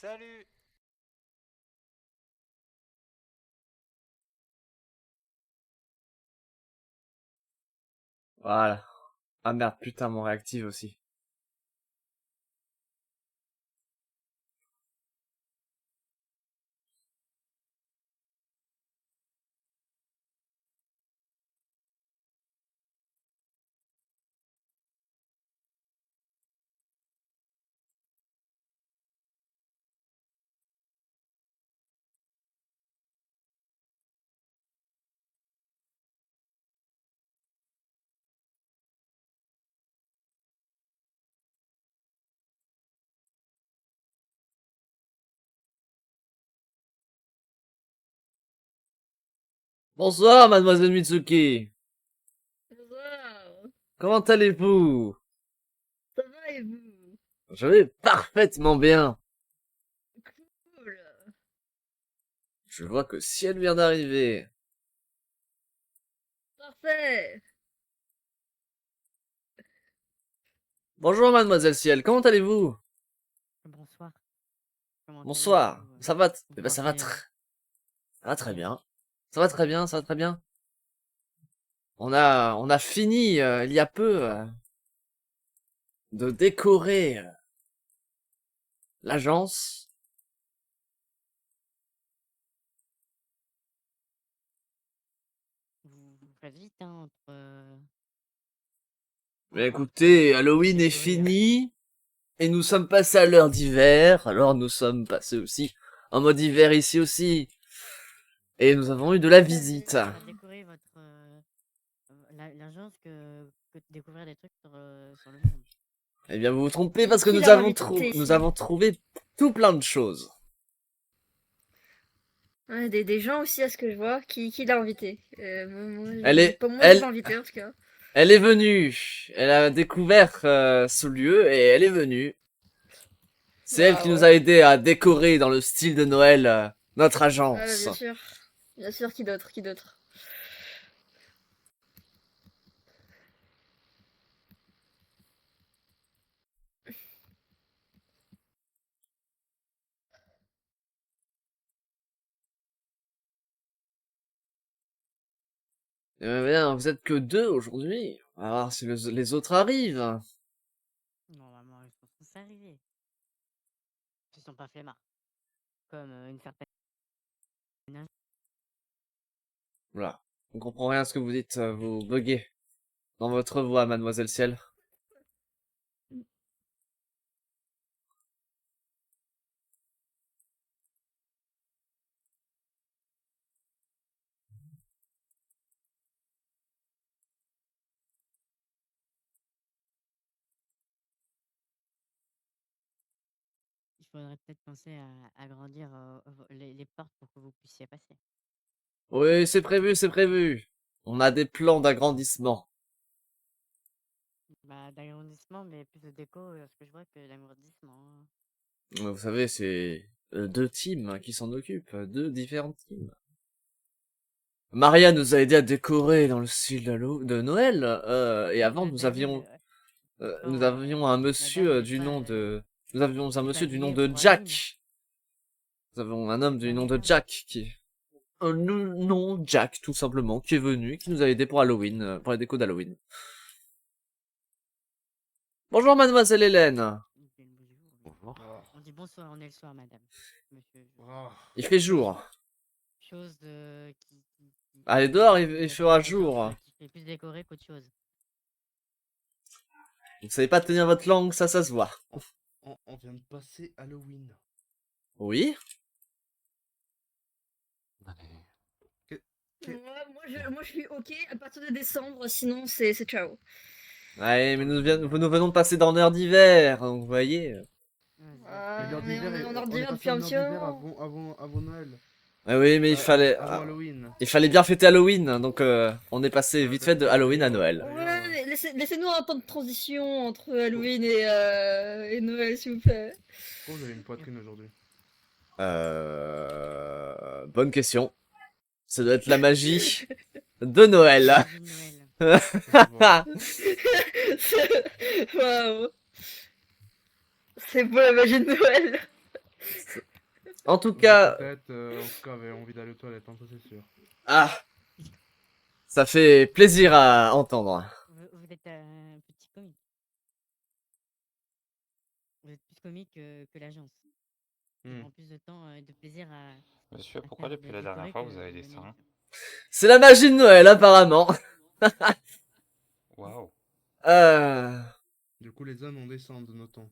Salut! Voilà. Ah merde, putain, mon réactive aussi. Bonsoir, mademoiselle Mitsuki. Wow, Comment allez-vous? ça va et vous? Je vais parfaitement bien. Cool. Je vois que ciel vient d'arriver. Parfait. Bonjour, mademoiselle Ciel, comment allez-vous? Bonsoir, comment Bonsoir. allez-vous? Ça va? Vous Eh ben, ça va portez ça va très bien? bien. Ça va très bien, ça va très bien. On a fini, il y a peu, de décorer l'agence. Vous faites vite, hein, Mais entre écoutez, Halloween est découvrir. fini. Et nous sommes passés à l'heure d'hiver, alors nous sommes passés aussi en mode hiver ici aussi. Et nous avons eu de la visite. À découvrir votre l'agence que de découvrir des trucs sur le monde. Eh bien, vous vous trompez parce que Qui l'a invité nous ici? avons trouvé tout plein de choses. Ouais, des gens aussi, à ce que je vois. Qui l'a invité? Elle est, Moi, j'ai elle, pas invité en tout cas. elle est venue. Elle a découvert ce lieu et elle est venue. C'est elle qui nous Waouh. a aidé à décorer dans le style de Noël notre Ouais, bah, agence. bien sûr. Bien sûr, qui d'autre? Qui d'autre? Eh bien, vous êtes que deux aujourd'hui. On va voir si les autres arrivent. Normalement, ils sont censés arriver. Ils sont pas flemmards. Comme une certaine âge. Voilà. On comprend rien à ce que vous dites, vous buguez dans votre voix, mademoiselle Ciel. Il faudrait peut-être penser à agrandir les portes pour que vous puissiez passer. Oui, c'est prévu, c'est prévu. On a des plans d'agrandissement. Bah, d'agrandissement, mais plus de déco, parce que je vois que l'agrandissement, hein. Vous savez, c'est deux teams qui s'en occupent, deux différentes teams. Maria nous a aidé à décorer dans le style de Noël, et avant nous Quand avions un monsieur madame n'est du pas, nom de, nous avions un n'est pas monsieur du nom grillée de pour Halloween. Jack. Nous avons un homme du Ça nom de m'étonne. Jack non, Jack, tout simplement, qui est venu, qui nous a aidé pour Halloween, pour la déco d'Halloween. Bonjour, mademoiselle Hélène. On dit le bonjour. Bonjour. On dit bonsoir, on est le soir, madame. Monsieur. Il fait Chose, jour. chose Allez dehors, il qui attire fera les gens, jour. qui fait plus décorer qu'autre chose. Vous savez pas tenir votre langue, ça se voit. On vient de passer Halloween. Oui. Que- que- Moi, je suis ok à partir de décembre, sinon c'est ciao. Ouais, mais nous venons de passer dans l'heure d'hiver, donc vous voyez. Mais l'heure d'hiver, On est en on est d'hiver passé depuis un en heure petit d'hiver moment. avant Noël. Ah oui, mais Avant Halloween. il fallait bien fêter Halloween, donc on est passé vite fait de Halloween à Noël. Ouais, laissez-nous un temps de transition entre Halloween et Noël, s'il vous plaît. Pourquoi vous avez une poitrine aujourd'hui? Bonne question. Ça doit être la magie de Noël. Magie de Noël. Waouh. C'est beau la magie de Noël. En tout cas, Peut-être, en tout cas, avait envie d'aller aux toilettes, hein, ça c'est sûr. ah, ça fait plaisir à entendre. Vous êtes un petit comique. Vous êtes plus comique que l'agence. Qui Hmm. prend plus de temps et de plaisir Monsieur, à pourquoi faire depuis la dernière décorer fois que vous avez des seins? l'émission. C'est la magie de Noël, apparemment. Waouh. Euh... Du coup, les hommes ont des seins de nos temps.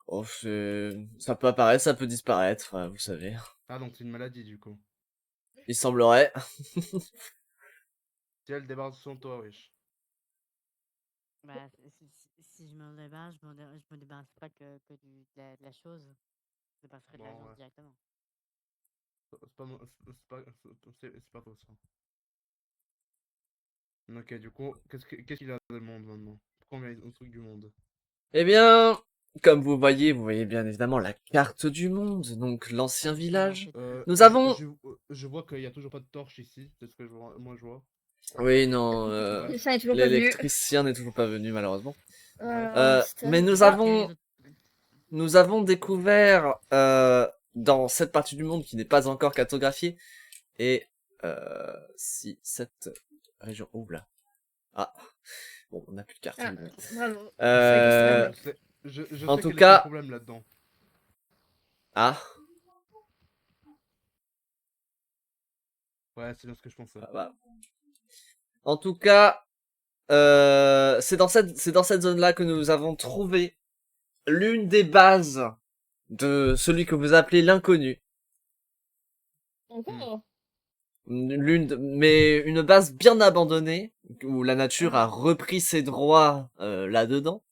Oh, ça peut apparaître, ça peut disparaître, vous savez. Ah, donc c'est une maladie, du coup. Il semblerait. Si elle débarque de son toit, wesh. Bah, si je m'en débarrasse, je me débarrasse pas que de la chose. Je me débarrasserai de Bon, l'agence ouais. directement. C'est pas, c'est pas faux, ça. Ok, du coup, qu'est-ce qu'il a de monde maintenant? Pourquoi on met un truc du monde? Eh bien, comme vous voyez bien évidemment la carte du monde, donc l'ancien village. Nous avons... Je vois qu'il y a toujours pas de torche ici, c'est ce que je vois, moi je vois. Oui, non, Ouais. Ça n'est toujours pas venu. l'électricien n'est toujours pas venu, malheureusement. C'était- Mais nous Ah, avons découvert dans cette partie du monde qui n'est pas encore cartographiée, et si cette région... Oula. Ah, bon, on n'a plus de carte. Ah, du monde. bravo. Euh, Je En sais tout quel est cas- ton problème là-dedans. Ah, Ouais, c'est bien ce que je pensais. bah. En tout cas, c'est dans cette zone-là que nous avons trouvé l'une des bases de celui que vous appelez l'inconnu. Encore Mais une base bien abandonnée, où la nature a repris ses droits là-dedans.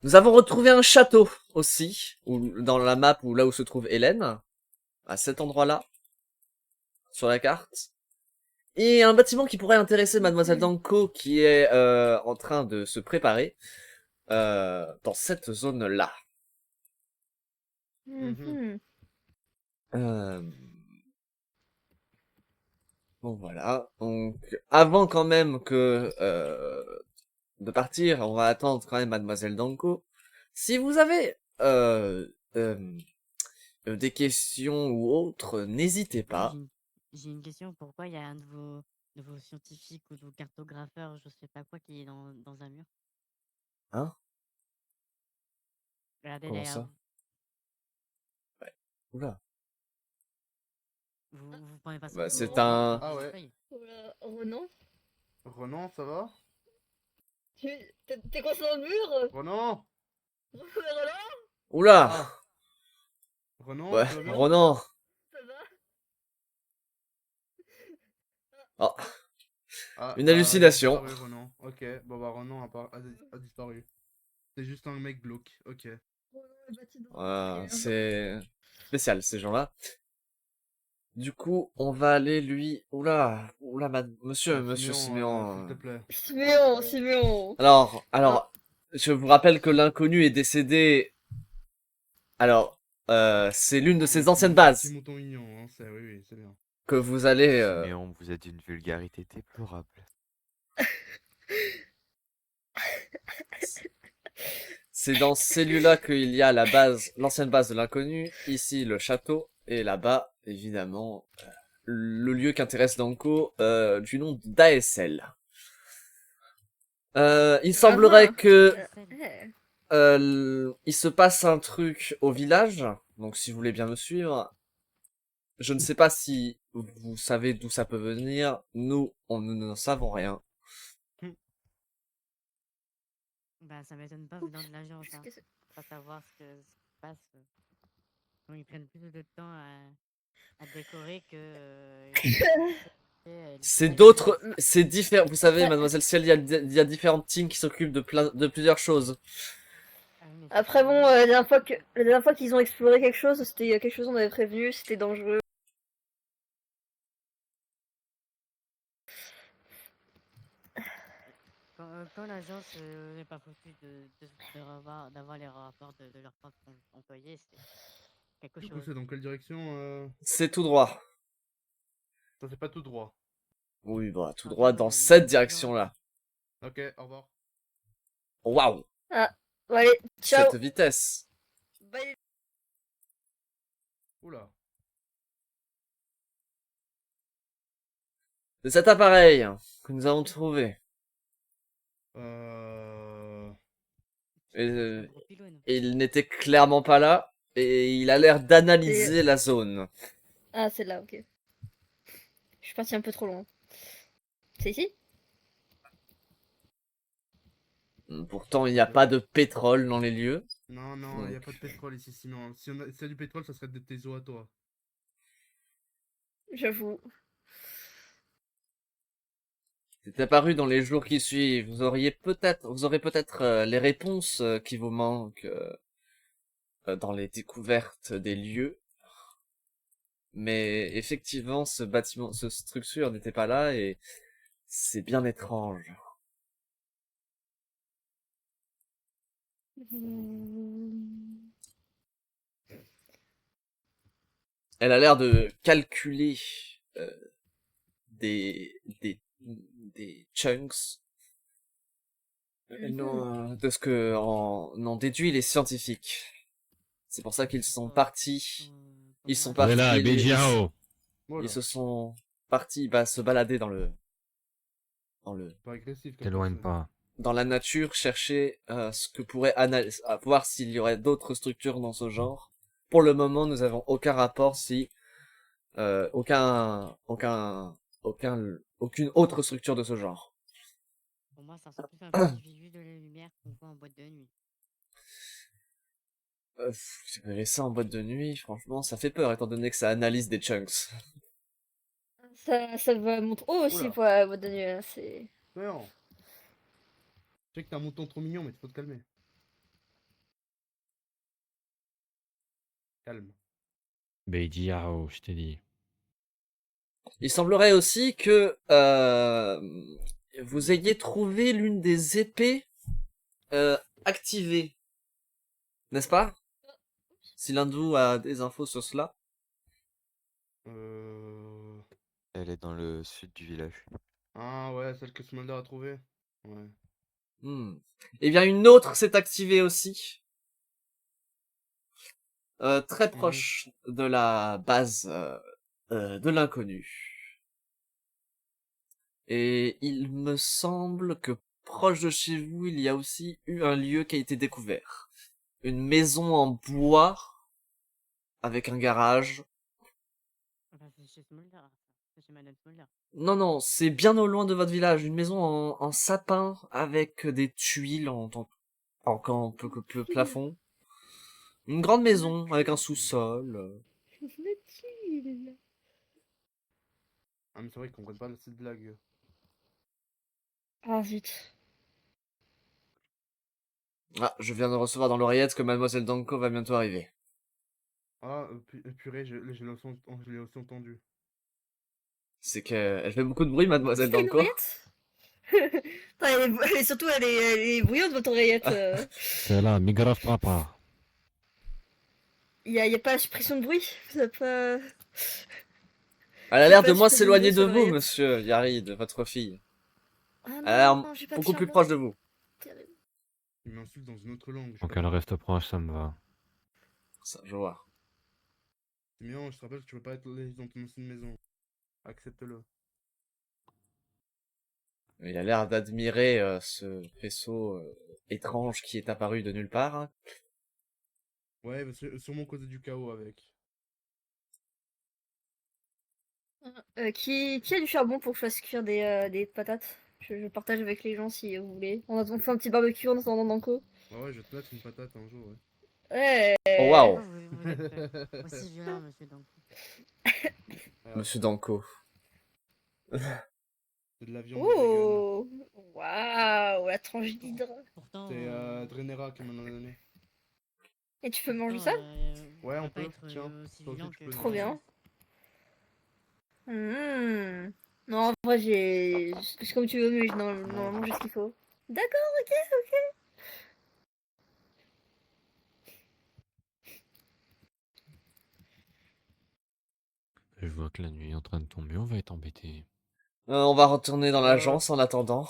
Nous avons retrouvé un château aussi, dans la map où là où se trouve Hélène, à cet endroit-là, sur la carte. Et un bâtiment qui pourrait intéresser Mademoiselle Danko, qui est en train de se préparer dans cette zone-là. Mhm. Euh, Bon voilà. Donc avant quand même que de partir, on va attendre quand même Mademoiselle Danko. Si vous avez des questions ou autres, n'hésitez pas. J'ai une question. Pourquoi il y a un de vos scientifiques ou de vos cartographeurs, je sais pas quoi, qui est dans un mur? Hein? Regardez Comment derrière ça? Oula. vous prenez pas Bah, soin c'est de un... Ah ouais. feuilles. Voilà. Renan Renan, ça va? T'es coincé dans le mur Renan! Renan, Oula! Ah! Renan, Ouais, tu vas bien? Ronan. ça va Oh, Ah, une il a hallucination. disparu, Renan. Ok, bon bah Renan a disparu. C'est juste un mec glauque, ok. Renan est battu dans Voilà, un c'est spécial ces gens-là. Du coup, on va aller lui... Oula, monsieur Siméon, s'il te Siméon. plaît. Siméon. Alors, je vous rappelle que l'inconnu est décédé. Alors, c'est l'une de ses anciennes Petit bases mouton mignon, hein, oui, c'est bien. que vous allez... Siméon, vous êtes d'une vulgarité déplorable. C'est dans ces lieux-là qu'il y a la base, l'ancienne base de l'inconnu. Ici, le château. Et là-bas, évidemment, le lieu qui intéresse Danko, du nom d'ASL. Il semblerait que il se passe un truc au village. Donc, si vous voulez bien me suivre, je ne sais pas si vous savez d'où ça peut venir. Nous n'en savons rien. Bah, ça m'étonne pas venant de l'agence, hein. Pas savoir ce qui se passe. Ils prennent plus de temps à décorer que. C'est différent. Vous savez, Mademoiselle Ciel, il y a différentes teams qui s'occupent de plusieurs choses. Après bon, la dernière fois qu'ils ont exploré quelque chose, c'était quelque chose on avait prévenu, c'était dangereux. Quand l'agence n'est pas foutue d'avoir les rapports de leurs propres employés, c'est quelque Du coup, chose. c'est dans quelle direction C'est tout droit. Ça c'est pas tout droit. Oui, bah, tout Ah, droit non, dans mais cette tout direction-là. Ok, au revoir. Waouh! Ah, bon, allez, ciao. Cette vitesse. Bye. Oula. C'est cet appareil que nous avons trouvé. Et, C'est un gros pylône. il n'était clairement pas là. Et il a l'air d'analyser la zone. Ah, c'est là, ok. Je suis parti un peu trop loin. C'est ici? Pourtant, il n'y a pas de pétrole dans les lieux. Non, non, il n'y a Donc. pas de pétrole ici, sinon. Si on a, s'il y a du pétrole, ça serait de tes eaux à toi. J'avoue. C'est apparu dans les jours qui suivent. Vous aurez peut-être les réponses qui vous manquent dans les découvertes des lieux. Mais effectivement, cette structure n'était pas là et c'est bien étrange. Elle a l'air de calculer euh, des, des, des chunks de ce que en déduit les scientifiques. C'est pour ça qu'ils sont partis. Ils sont partis. Voilà, Bejiao. Voilà. Ils se sont partis se balader dans le Pas agressif. T'éloigne pas. dans la nature, chercher ce que pourrait voir s'il y aurait d'autres structures dans ce genre. Pour le moment, nous avons aucun rapport si aucune autre structure de ce genre. Pour moi, ça ressemble plus à un petit visu de la lumière qu'on voit en boîte de nuit. J'ai ça en boîte de nuit, franchement, ça fait peur étant donné que ça analyse des chunks. Ça va monter haut aussi Oula. pour la boîte de nuit. Hein, c'est... Non. Je sais que t'es un mouton trop mignon, mais il faut te calmer. Calme. Bejiao, je t'ai dit. Il semblerait aussi que vous ayez trouvé l'une des épées activées, n'est-ce pas? Si l'un de vous a des infos sur cela. Elle est dans le sud du village. Ah ouais, celle que Smolder a trouvée. Ouais. Eh bien, une autre s'est activée aussi. Très proche de la base de l'inconnu. Et il me semble que proche de chez vous, il y a aussi eu un lieu qui a été découvert. Une maison en bois avec un garage. Enfin, c'est chez Smolder. C'est chez Madame Smolder. Non, c'est bien au loin de votre village. Une maison en sapin avec des tuiles en plafond. Une grande maison avec un sous-sol. Ah, mais c'est vrai qu'ils comprennent pas cette blague. Ah zut. Ah, je viens de recevoir dans l'oreillette que Mademoiselle Danko va bientôt arriver. Ah, purée, je l'ai aussi entendu. C'est qu'elle fait beaucoup de bruit, Mademoiselle C'est une Danko. oreillette. Surtout, elle est bruyante, votre oreillette. C'est là, Migraf Papa. Y a pas suppression de bruit. Ça pas... Elle a l'air pas de moins super s'éloigner de sur vous, l'oreillette. monsieur Yarid, votre fille. Ah Elle a l'air non, j'ai pas de beaucoup plus charbon. proche de vous. Terrible. Il m'insulte dans une autre langue. Donc elle reste proche, ça me va. Ça, je vois. Simeon, je te rappelle que tu peux pas être dans ton ancienne maison. Accepte-le. Il a l'air d'admirer ce faisceau étrange qui est apparu de nulle part. Hein. Ouais, mais sûrement causer du chaos avec. Qui a du charbon pour que je fasse cuire des patates? Je partage avec les gens si vous voulez. On fait un petit barbecue en attendant Danko. Ah ouais, je vais te mettre une patate un jour, ouais. Ouais. Oh waouh, Oh, vous êtes aussi violent, monsieur Danko. monsieur Danko. C'est de la viande vegan. Oh. Waouh, la tranche d'hydre. Pourtant, C'est Draenera qui m'en a donné. Et tu peux manger pourtant, ça? Ouais, on pas peut, être, tiens. aussi Toi aussi, violent tu que peux. Trop bien. Non, en vrai, c'est comme tu veux, mais normalement, j'ai ce qu'il faut. D'accord, ok. Je vois que la nuit est en train de tomber, on va être embêté. On va retourner dans l'agence en attendant.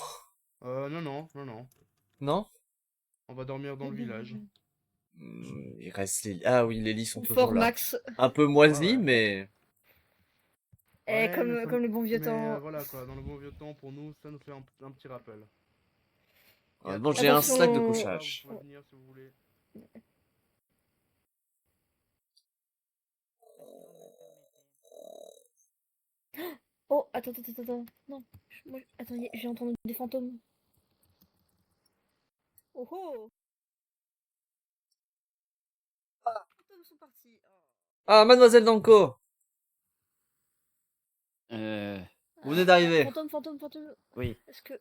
Non. Non? On va dormir dans le village. Il reste les... Ah oui, les lits sont toujours Fort là. Max. Un peu moisis, Ouais. mais... Eh, comme le bon vieux Mais temps. voilà quoi, dans le bon vieux temps, pour nous, ça nous fait un petit rappel. Il y a Bon, trois j'ai un personnes sac de là, couchage. vous pouvez venir si vous voulez. Oh, attends. Non. Attends, j'ai entendu des fantômes. Oh oh. Les fantômes sont partis. Oh. Ah, Mademoiselle Danko, Euh, vous venez d'arriver. Fantôme. oui. Est-ce que...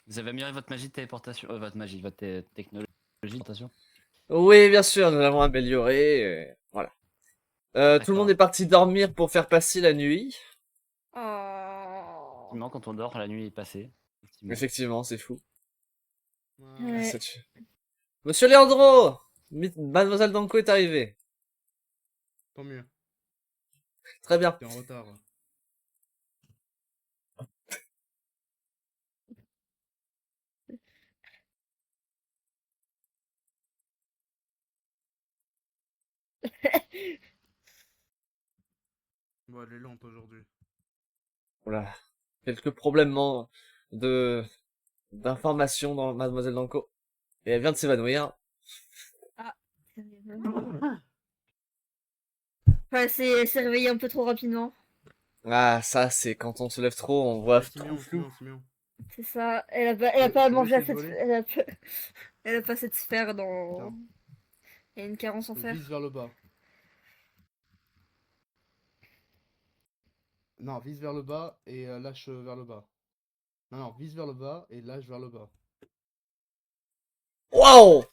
Vous avez amélioré votre magie de téléportation, votre technologie de téléportation. Oui, bien sûr, nous l'avons amélioré. Voilà. Tout le monde D'accord. est parti dormir pour faire passer la nuit. Oh. Effectivement, quand on dort, la nuit est passée. Effectivement. Effectivement, c'est fou. Ouais. Monsieur Leandro, Mademoiselle Danko est arrivée. Tant mieux, Très bien. t'es en retard. Bon, elle est lente aujourd'hui. Voilà. Quelques problèmes de d'information dans Mademoiselle Danko. Et elle vient de s'évanouir. Ouais, c'est réveillé un peu trop rapidement. Ah, ça, c'est quand on se lève trop, on voit tout Simeon, flou. Simeon. C'est ça. Elle a pas Tu veux mangé essayer de assez de... voler Elle a pas cette sphère dans... Tiens. Il y a une carence en fer. Vise vers le bas. Non, vise vers le bas et lâche vers le bas. Non, vise vers le bas et lâche vers le bas. Waouh!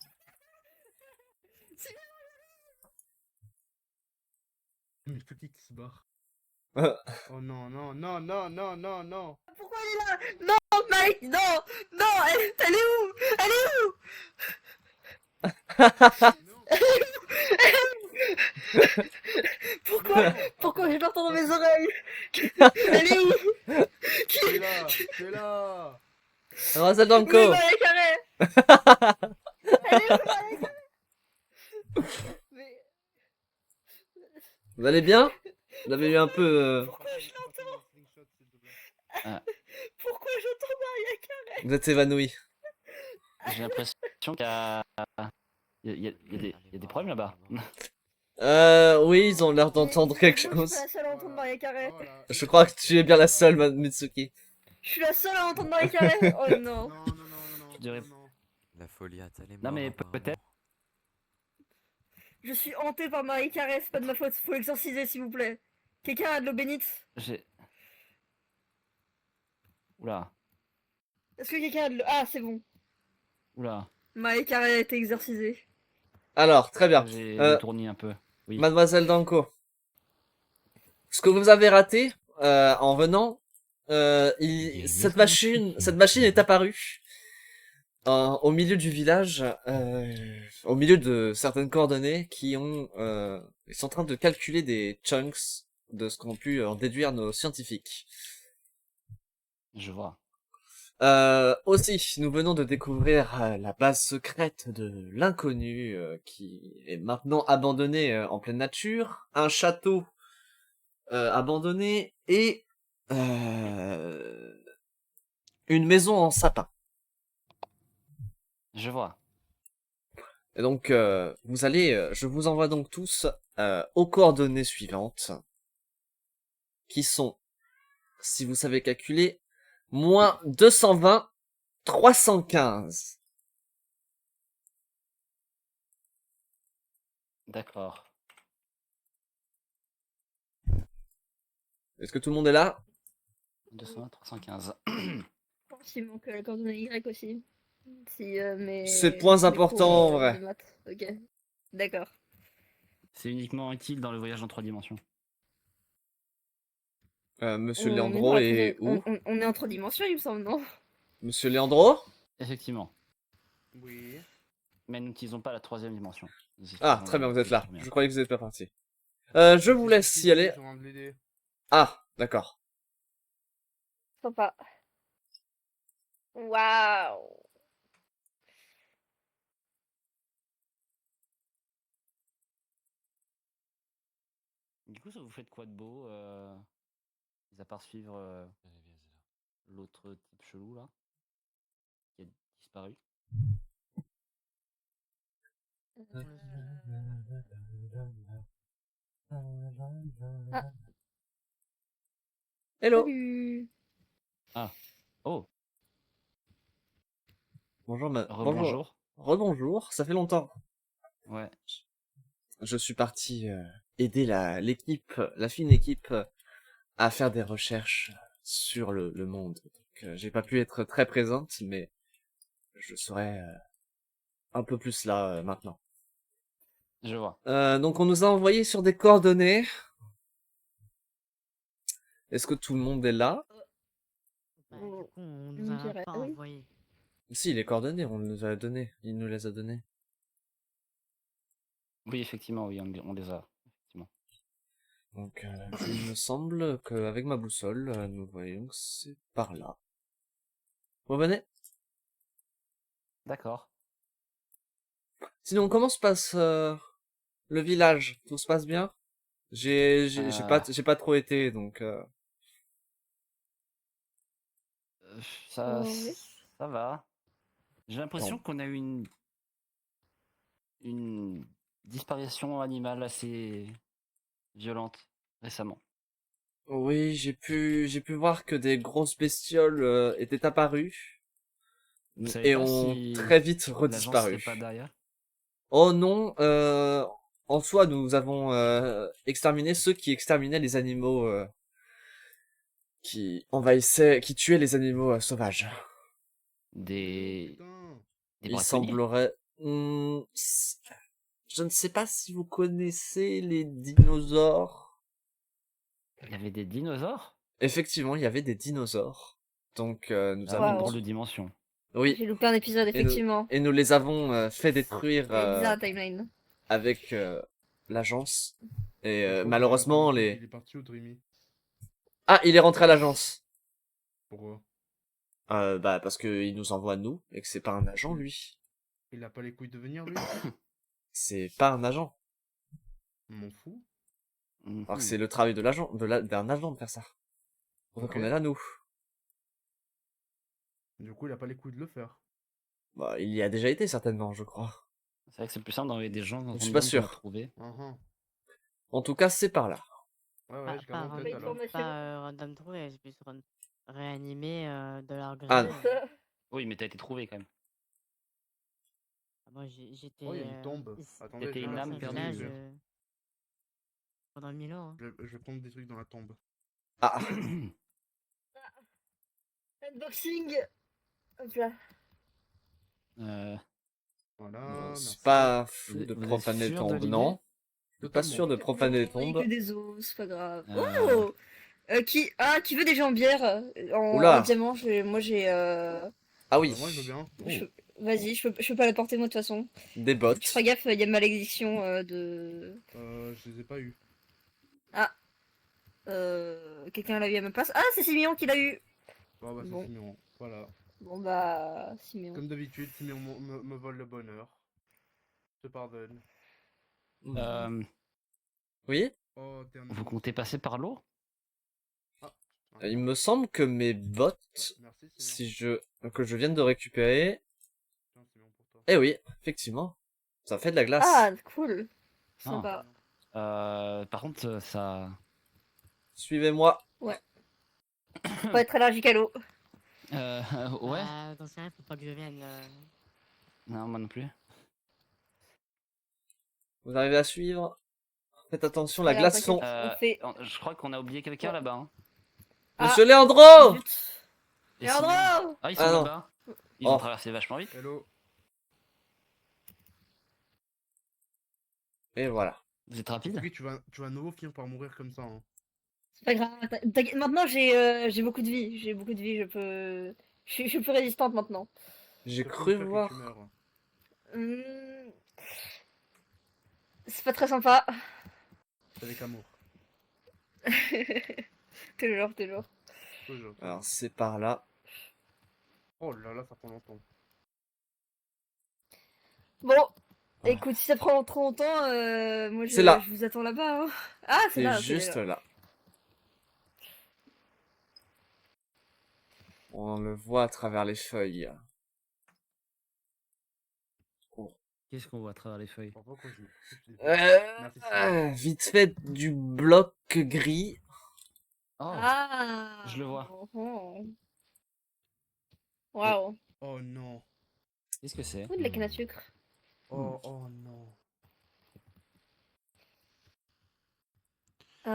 Mais petit qui se barre. Euh. Oh non. Pourquoi elle est là? Non, Mike, non, elle est où? Elle est où? Pourquoi je l'entends dans mes oreilles? Elle est où? Tu es là. Mademoiselle Où est Danko! Maria Carré? Elle est où, Maria Carré? Mais Vous allez bien? Vous avez eu un peu... pourquoi je l'entends? Ah. Pourquoi j'entends Maria Carré? Vous êtes évanoui. J'ai l'impression qu'il y a... Il y a des problèmes là-bas. Oui, ils ont l'air d'entendre quelque Moi, je chose. suis la seule à entendre Maria Carré. Je crois que tu es bien la seule, Mitsuki. Je suis la seule à entendre Maria Carré. Oh non. Non. Je dirais- La folie a est Non, mais mort, peut-être. Je suis hantée par Maria Carré, c'est pas de ma faute. Faut l'exorciser, s'il vous plaît. Quelqu'un a de l'eau bénite? J'ai. Oula. Est-ce que quelqu'un a de l'eau... Ah, c'est bon. Oula. Maria Carré a été exorcisée. Alors, très bien. J'ai Euh, tourné un peu. Oui. Mademoiselle Danko. Ce que vous avez raté en venant, cette machine est apparue au milieu du village, au milieu de certaines coordonnées qui ont, ils sont en train de calculer des chunks de ce qu'ont pu en déduire nos scientifiques. Je vois. Aussi, nous venons de découvrir la base secrète de l'inconnu qui est maintenant abandonnée en pleine nature, un château abandonné et une maison en sapin. Je vois. Et donc, je vous envoie donc tous aux coordonnées suivantes, qui sont, si vous savez calculer, moins 220, 315. D'accord. Est-ce que tout le monde est là? 200, 315. Je pense qu'il manque la coordonnée Y aussi. Si, mais... C'est point mes important, cours, en vrai. de maths. Ok. D'accord. C'est uniquement utile dans le voyage en 3 dimensions. Monsieur Mais Leandro non, est attendez, où? on est en 3 dimensions, il me semble, non? Monsieur Leandro? Effectivement. Oui. Mais nous n'utilisons pas la 3e dimension. Nous Ah, utilisons très bien, la- vous êtes la là. première. Je croyais que vous n'êtes pas parti. Je vous laisse y aller. Je suis en train de l'aider. Ah, d'accord. Sympa. Waouh. Du coup, ça vous faites quoi de beau mis à part suivre Allez, viens, c'est là. l'autre type chelou là qui a disparu? On le suit. Hello. Salut. Oh, Bonjour, bonjour. rebonjour. Rebonjour, ça fait longtemps. Ouais. Je suis parti aider la fine équipe à faire des recherches sur le monde. Donc, j'ai pas pu être très présente, mais je serai un peu plus là maintenant. Je vois. Donc on nous a envoyé sur des coordonnées. Est-ce que tout le monde est là? Bah, du coup, on on nous a dirait, pas oui. envoyé. Si, les coordonnées, on nous a donné. Il nous les a données. Oui, effectivement, oui, on les a. Effectivement. Donc il me semble qu'avec ma boussole, nous voyons que c'est par là. Revenez. D'accord. Sinon, comment se passe le village? Tout se passe bien? J'ai pas trop été, donc Ça, Oui. ça va. J'ai l'impression qu'on a eu une disparition animale assez violente récemment. oui, j'ai pu voir que des grosses bestioles étaient apparues Vous savez et pas ont si très vite l'agence serait redisparu. pas derrière? Oh non, en soi, nous avons exterminé ceux qui exterminaient les animaux qui tuaient les animaux sauvages. Des Putain. des Il braconniers? semblerait. Je ne sais pas si vous connaissez les dinosaures. Il y avait des dinosaures? Effectivement, il y avait des dinosaures. Donc nous Ah, avons. une Wow. drôle de dimension. Oui, J'ai loupé un épisode, effectivement. et nous les avons fait détruire Il y a bizarre la timeline. avec l'agence. Et Je crois que malheureusement, il est parti au Dreamy. Ah, il est rentré à l'agence. Pourquoi? Bah parce qu'il nous envoie nous et que c'est pas un agent lui. Il a pas les couilles de venir, lui? C'est pas un agent. Je m'en fous. Alors que Mhm. c'est le travail de l'agent, d'un agent de faire ça. Donc Ok. on est là nous. Du coup, il a pas les couilles de le faire. Bah il y a déjà été certainement, je crois. C'est vrai que c'est plus simple d'envoyer des gens dans Je un suis pas monde qu'on a sûr. trouvé. Uh-huh. En tout cas, c'est par là. Ouais, ouais, Pas, je garde en random- tête alors. Information. random trouver, c'est plus réanimer de leur Ah, gré. Oui, mais t'as été trouvé quand même. Moi, j'étais. Oh, il y a une tombe. Ici, Attendez, C'était je une vais âme lancer dans un ce perdue. village village. pendant 1000 ans. Hein. Je vais prendre des trucs dans la tombe. Ah, Unboxing. Hop là. Euh, Voilà, c'est merci. pas fou Vous de êtes- vous êtes profaner sûr tombe, de l'idée? non. Je suis pas Totalement. sûr de profaner les J'ai que tombes. des os, c'est pas grave. Euh, Oh qui veut des jambières en Oula. diamant? Moi j'ai. Ah Bah, oui, moi, je veux bien. je- Vas-y, je peux pas la porter moi de toute façon. des Tu bottes. feras gaffe, il y a malédiction de. Je les ai pas eu. Quelqu'un l'a eu à ma place. Ah, c'est Simeon qui l'a eu! Oh, bah, c'est Bon. Simeon. Voilà. Bon bah. Simeon. Comme d'habitude, Simeon me vole le bonheur. Je te pardonne. euh, Oui, Oh, t'es un vous ami. comptez passer par l'eau? il me semble que mes bottes, Merci, Simeon. si que je viens de récupérer. Tiens, Simeon, pour toi. Eh oui, effectivement, ça fait de la glace. Ah, cool! Sympa. Par contre, ça. Suivez-moi. Faut être allergique à l'eau. Ouais. Bah, dans ce cas, faut pas que je vienne. Non, moi non plus. Vous arrivez à suivre? Faites attention, la Alors, glace fond. On fait- Je crois qu'on a oublié quelqu'un Ouais. là-bas. Hein. Ah. Monsieur Leandro! Zut. Et Leandro! sinon- Ah, ils sont Ah non. là-bas. Ils Oh. ont traversé vachement vite. Hello. Et voilà. Vous êtes rapide? Oui, tu vas à nouveau finir par mourir comme ça. Hein. C'est pas grave. T'inquiète. Maintenant j'ai beaucoup de vie. J'ai beaucoup de vie. Je suis plus résistante maintenant. J'ai Je peux cru faire que voir. tu meurs. Hmm. C'est pas très sympa. C'est avec amour. Toujours, toujours. Toujours. Alors c'est par là. Oh là là, ça prend longtemps. Bon, Écoute, si ça prend trop longtemps, moi C'est là. je vous attends là-bas. Hein. Ah, c'est C'est là, ok, juste là. là. On le voit à travers les feuilles. Qu'est-ce qu'on voit à travers les feuilles? Pourquoi qu'on joue? Merci, Sylvain. Vite fait du bloc gris. Oh, Ah. je le vois. Waouh. Oh non. Qu'est-ce que c'est? Ou de la canne à sucre. Oh non. Oh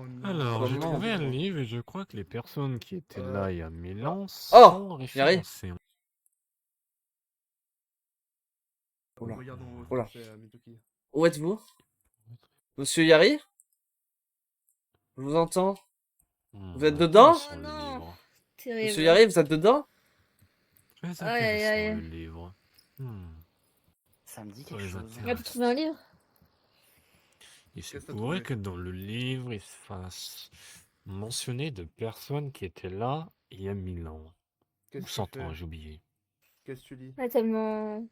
non. Alors, j'ai Comment trouvé un Comment livre et je crois que les personnes qui étaient Euh, là il y a 1000 ans Oh, sont Yari. référencées. Oula. Regardons ce Oula. que fait Mitoki. Où êtes-vous? Monsieur Yari? Je vous entends. Vous êtes On dedans? va sur le non. livre. Terrible. Monsieur Yari, vous êtes dedans? Très Aïe, aïe, intéressant aïe. le livre. Ça me dit quelque Très chose. Ah, t'as intéressant. trouvé un livre? Il se Qu'est-ce que t'as pourrait trouvé? que dans le livre, il se fasse mentionner de personnes qui étaient là il y a 1000 ans. Qu'est-ce Ou que tu 100 ans, fais? j'ai oublié. Qu'est-ce que tu lis? Ouais, tellement.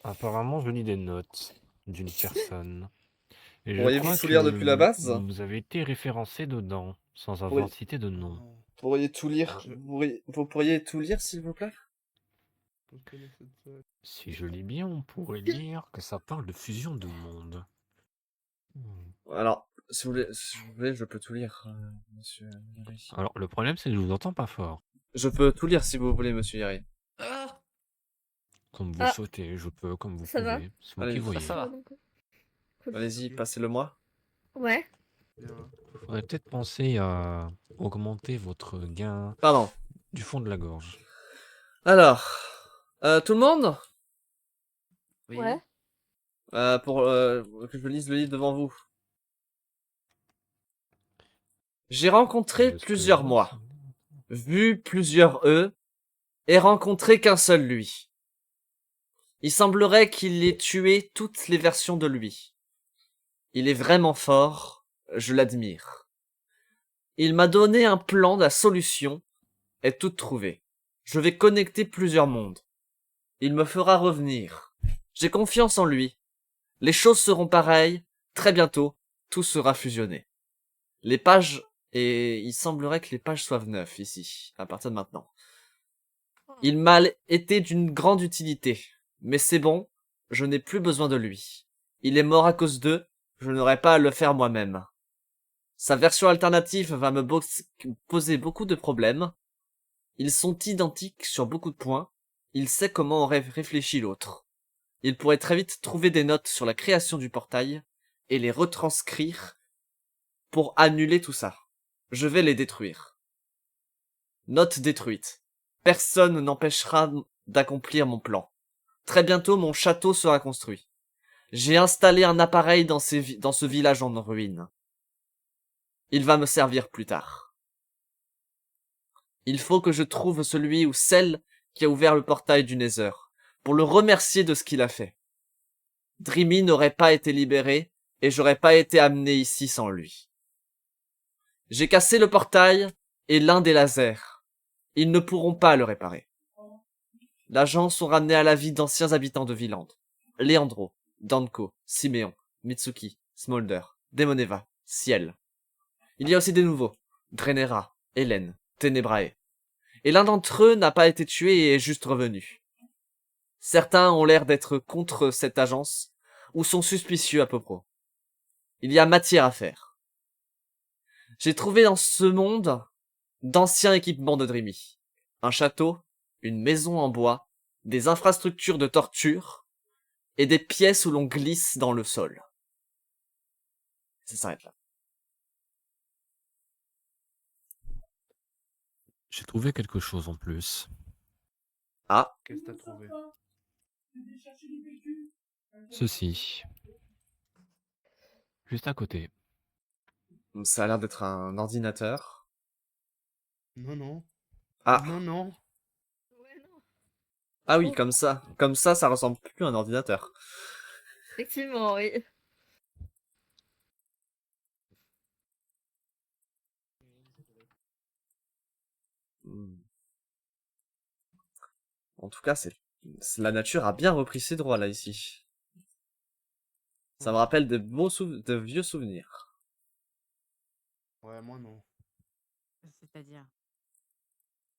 Apparemment, je lis des notes d'une personne. Et je Pourriez-vous crois tout que lire depuis la base? vous avez été référencé dedans, sans Pourriez- avoir cité de Oh nom. non. Pourriez tout lire. Je- Vous pourriez tout lire, s'il vous plaît? Je connais cette- Si je lis bien, on pourrait dire que ça parle de fusion de mondes. Alors, si vous voulez, je peux tout lire, monsieur Yari. Alors, le problème, c'est que je vous entends pas fort. Je peux tout lire si vous voulez, monsieur Yari. Ah, Comme vous Ah. souhaitez, je peux, comme vous Ça va. pouvez. C'est vous Allez, qui ça voyez. ça va. Cool. Allez-y, passez-le-moi. Ouais. Bien. Faudrait peut-être penser à augmenter votre gain Pardon. du fond de la gorge. Alors, tout le monde? Oui. Ouais. Pour que je lise le livre devant vous. J'ai rencontré De ce que plusieurs je vois, moi, vu plusieurs eux, et rencontré qu'un seul lui. Il semblerait qu'il ait tué toutes les versions de lui. Il est vraiment fort, je l'admire. Il m'a donné un plan, la solution est toute trouvée. Je vais connecter plusieurs mondes. Il me fera revenir. J'ai confiance en lui. Les choses seront pareilles, très bientôt, tout sera fusionné. Les pages, et il semblerait que les pages soient neuves ici, à partir de maintenant. Il m'a été d'une grande utilité, mais c'est bon, je n'ai plus besoin de lui. Il est mort à cause d'eux, je n'aurai pas à le faire moi-même. Sa version alternative va me poser beaucoup de problèmes. Ils sont identiques sur beaucoup de points. Il sait comment aurait réfléchi l'autre. Il pourrait très vite trouver des notes sur la création du portail et les retranscrire pour annuler tout ça. Je vais les détruire. Note détruite. Personne n'empêchera d'accomplir mon plan. Très bientôt, mon château sera construit. J'ai installé un appareil dans ce village en ruine. Il va me servir plus tard. Il faut que je trouve celui ou celle qui a ouvert le portail du Nether, pour le remercier de ce qu'il a fait. Dreamy n'aurait pas été libéré, et j'aurais pas été amené ici sans lui. J'ai cassé le portail et l'un des lasers. Ils ne pourront pas le réparer. L'agent sont ramenés à la vie d'anciens habitants de Villand. Leandro, Danko, Siméon, Mitsuki, Smolder, Demoneva, Ciel. Il y a aussi des nouveaux. Draenera, Hélène, Ténébrae. Et l'un d'entre eux n'a pas été tué et est juste revenu. Certains ont l'air d'être contre cette agence, ou sont suspicieux à peu près. Il y a matière à faire. J'ai trouvé dans ce monde d'anciens équipements de Dreamy. Un château, une maison en bois, des infrastructures de torture, et des pièces où l'on glisse dans le sol. Ça s'arrête là. J'ai trouvé quelque chose en plus. Ah, Qu'est-ce que t'as trouvé? Ceci. Juste à côté. ça a l'air d'être un ordinateur. Non, non. Ah, Non, non. Ouais, non. ah oui, comme ça. Comme ça ressemble plus à un ordinateur. Effectivement, oui. Hmm. En tout cas, c'est La nature a bien repris ses droits, là, ici. Ça me rappelle de vieux souvenirs. Ouais, moi non. C'est-à-dire.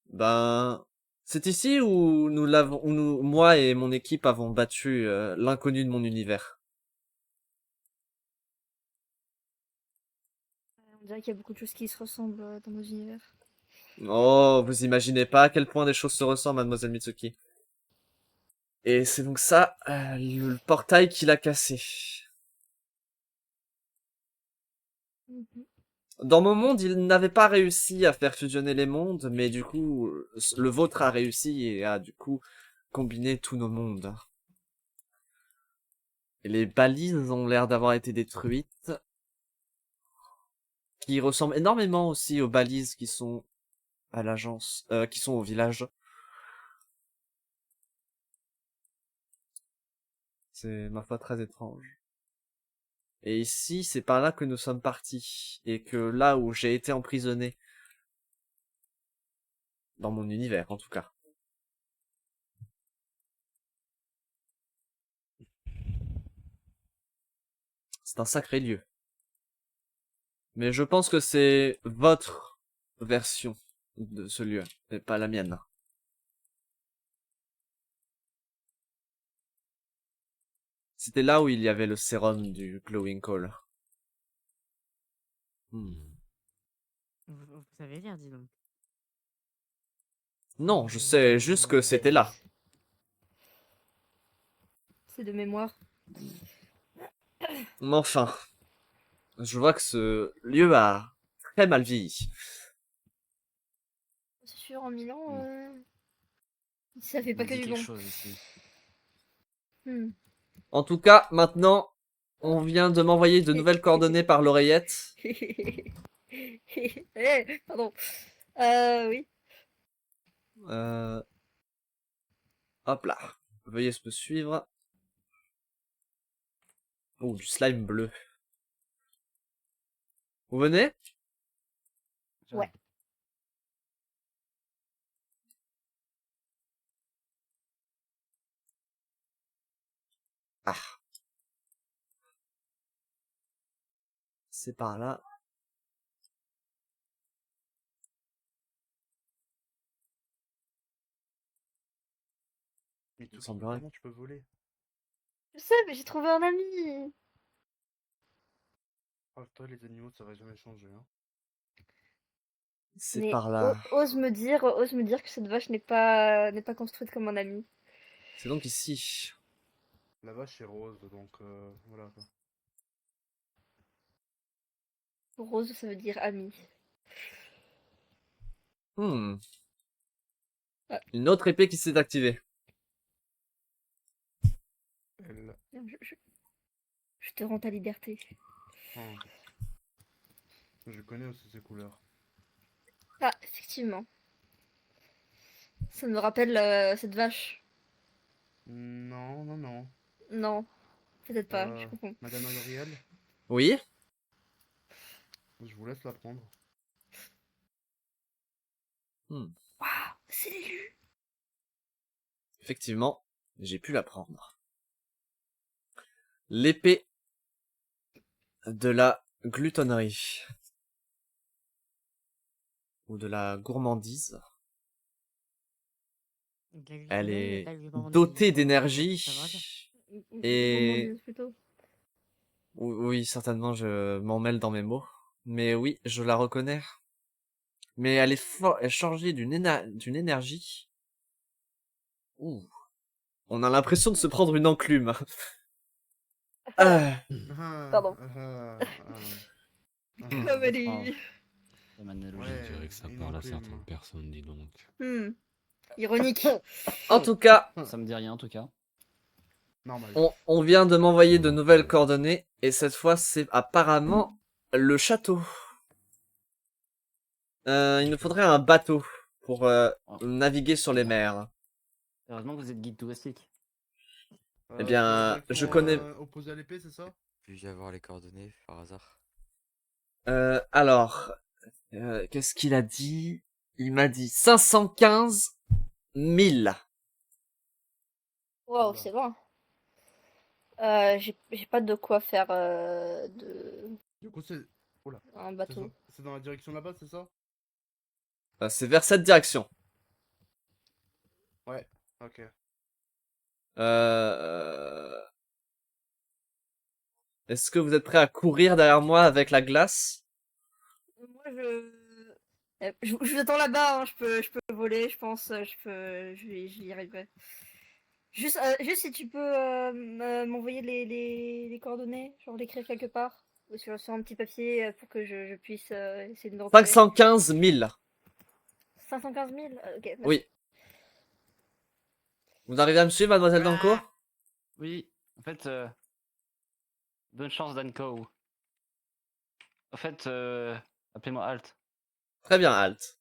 Ben, c'est ici où moi et mon équipe avons battu l'inconnu de mon univers. On dirait qu'il y a beaucoup de choses qui se ressemblent dans nos univers. Oh, vous imaginez pas à quel point des choses se ressemblent, mademoiselle Mitsuki. Et c'est donc ça, le portail qui l'a cassé. Mhm. Dans mon monde, il n'avait pas réussi à faire fusionner les mondes, mais du coup, le vôtre a réussi et a du coup combiné tous nos mondes. Et les balises ont l'air d'avoir été détruites, qui ressemblent énormément aussi aux balises qui sont à l'agence, qui sont au village. C'est, ma foi, très étrange. Et ici, c'est par là que nous sommes partis. Et que là où j'ai été emprisonné. Dans mon univers, en tout cas. C'est un sacré lieu. Mais je pense que c'est votre version de ce lieu, et pas la mienne. C'était là où il y avait le sérum du Glowing Call. Hmm. Vous savez lire, dis donc. Non, je sais juste que c'était là. C'est de mémoire. Mais enfin, je vois que ce lieu a très mal vieilli. C'est sûr, en Milan, ça fait pas On que dit du quelque bon. chose ici. Hmm. En tout cas, maintenant, on vient de m'envoyer de nouvelles coordonnées par l'oreillette. Eh, pardon. Oui. Hop là. Veuillez me suivre. Oh, du slime bleu. Vous venez? Ouais. Ah. C'est par là. Mais Il semblerait. comment tu peux voler? Je sais, mais j'ai trouvé un ami. Oh, toi, les animaux, ça va jamais changer, hein. C'est Mais par là. ose me dire que cette vache n'est pas construite comme un ami. C'est donc ici. La vache est rose, donc voilà quoi. Rose, ça veut dire ami. Hmm. Ah. Une autre épée qui s'est activée. Elle... Je te rends ta liberté. Oh. Je connais aussi ces couleurs. Ah, effectivement. Ça me rappelle cette vache. Non, non, non. Non, peut-être pas, je comprends. Madame Gabrielle, Oui? je vous laisse la prendre. Hmm. Waouh, c'est l'élu. Effectivement, j'ai pu la prendre. L'épée de la glutonnerie. Ou de la gourmandise. Elle est dotée d'énergie. Et Gourmandise, plutôt. oui, certainement, je m'en mêle dans mes mots. Mais oui, je la reconnais. Mais elle est chargée d'une énergie. Ouh. On a l'impression de se prendre une enclume. Ah. Pardon. Ah, Amélie. Comme analogie. Je dirais que ça une parle à enclume. certaines personnes, dis donc. Ironique. En tout cas, Ça me dit rien en tout cas. Normal. on vient de m'envoyer de nouvelles coordonnées. Et cette fois, c'est apparemment le château. Il nous faudrait un bateau pour naviguer sur les mers. Heureusement que vous êtes guide touristique. Eh bien, je connais... Opposé à l'épée, c'est ça? Puis-je avoir les coordonnées par hasard? Alors, qu'est-ce qu'il a dit? Il m'a dit 515 000. Waouh, Là. c'est loin. J'ai pas de quoi faire de Du coup, c'est. Oula. un C'est bateau. c'est dans la direction là-bas, c'est ça? C'est vers cette direction. Ouais. Ok. Euh... Est-ce que vous êtes prêt à courir derrière moi avec la glace? Moi, je vous attends là-bas, hein, je peux voler, je pense, j'y arriverai. Juste si tu peux m'envoyer les coordonnées, genre l'écrire quelque part, ou sur un petit papier pour que je puisse essayer de me repérer. 515 000. 515 000? Ok, merci. Oui. Vous arrivez à me suivre, mademoiselle Danko? Oui, en fait, bonne chance, Danko. En fait, appelez-moi Alt. Très bien, Halt.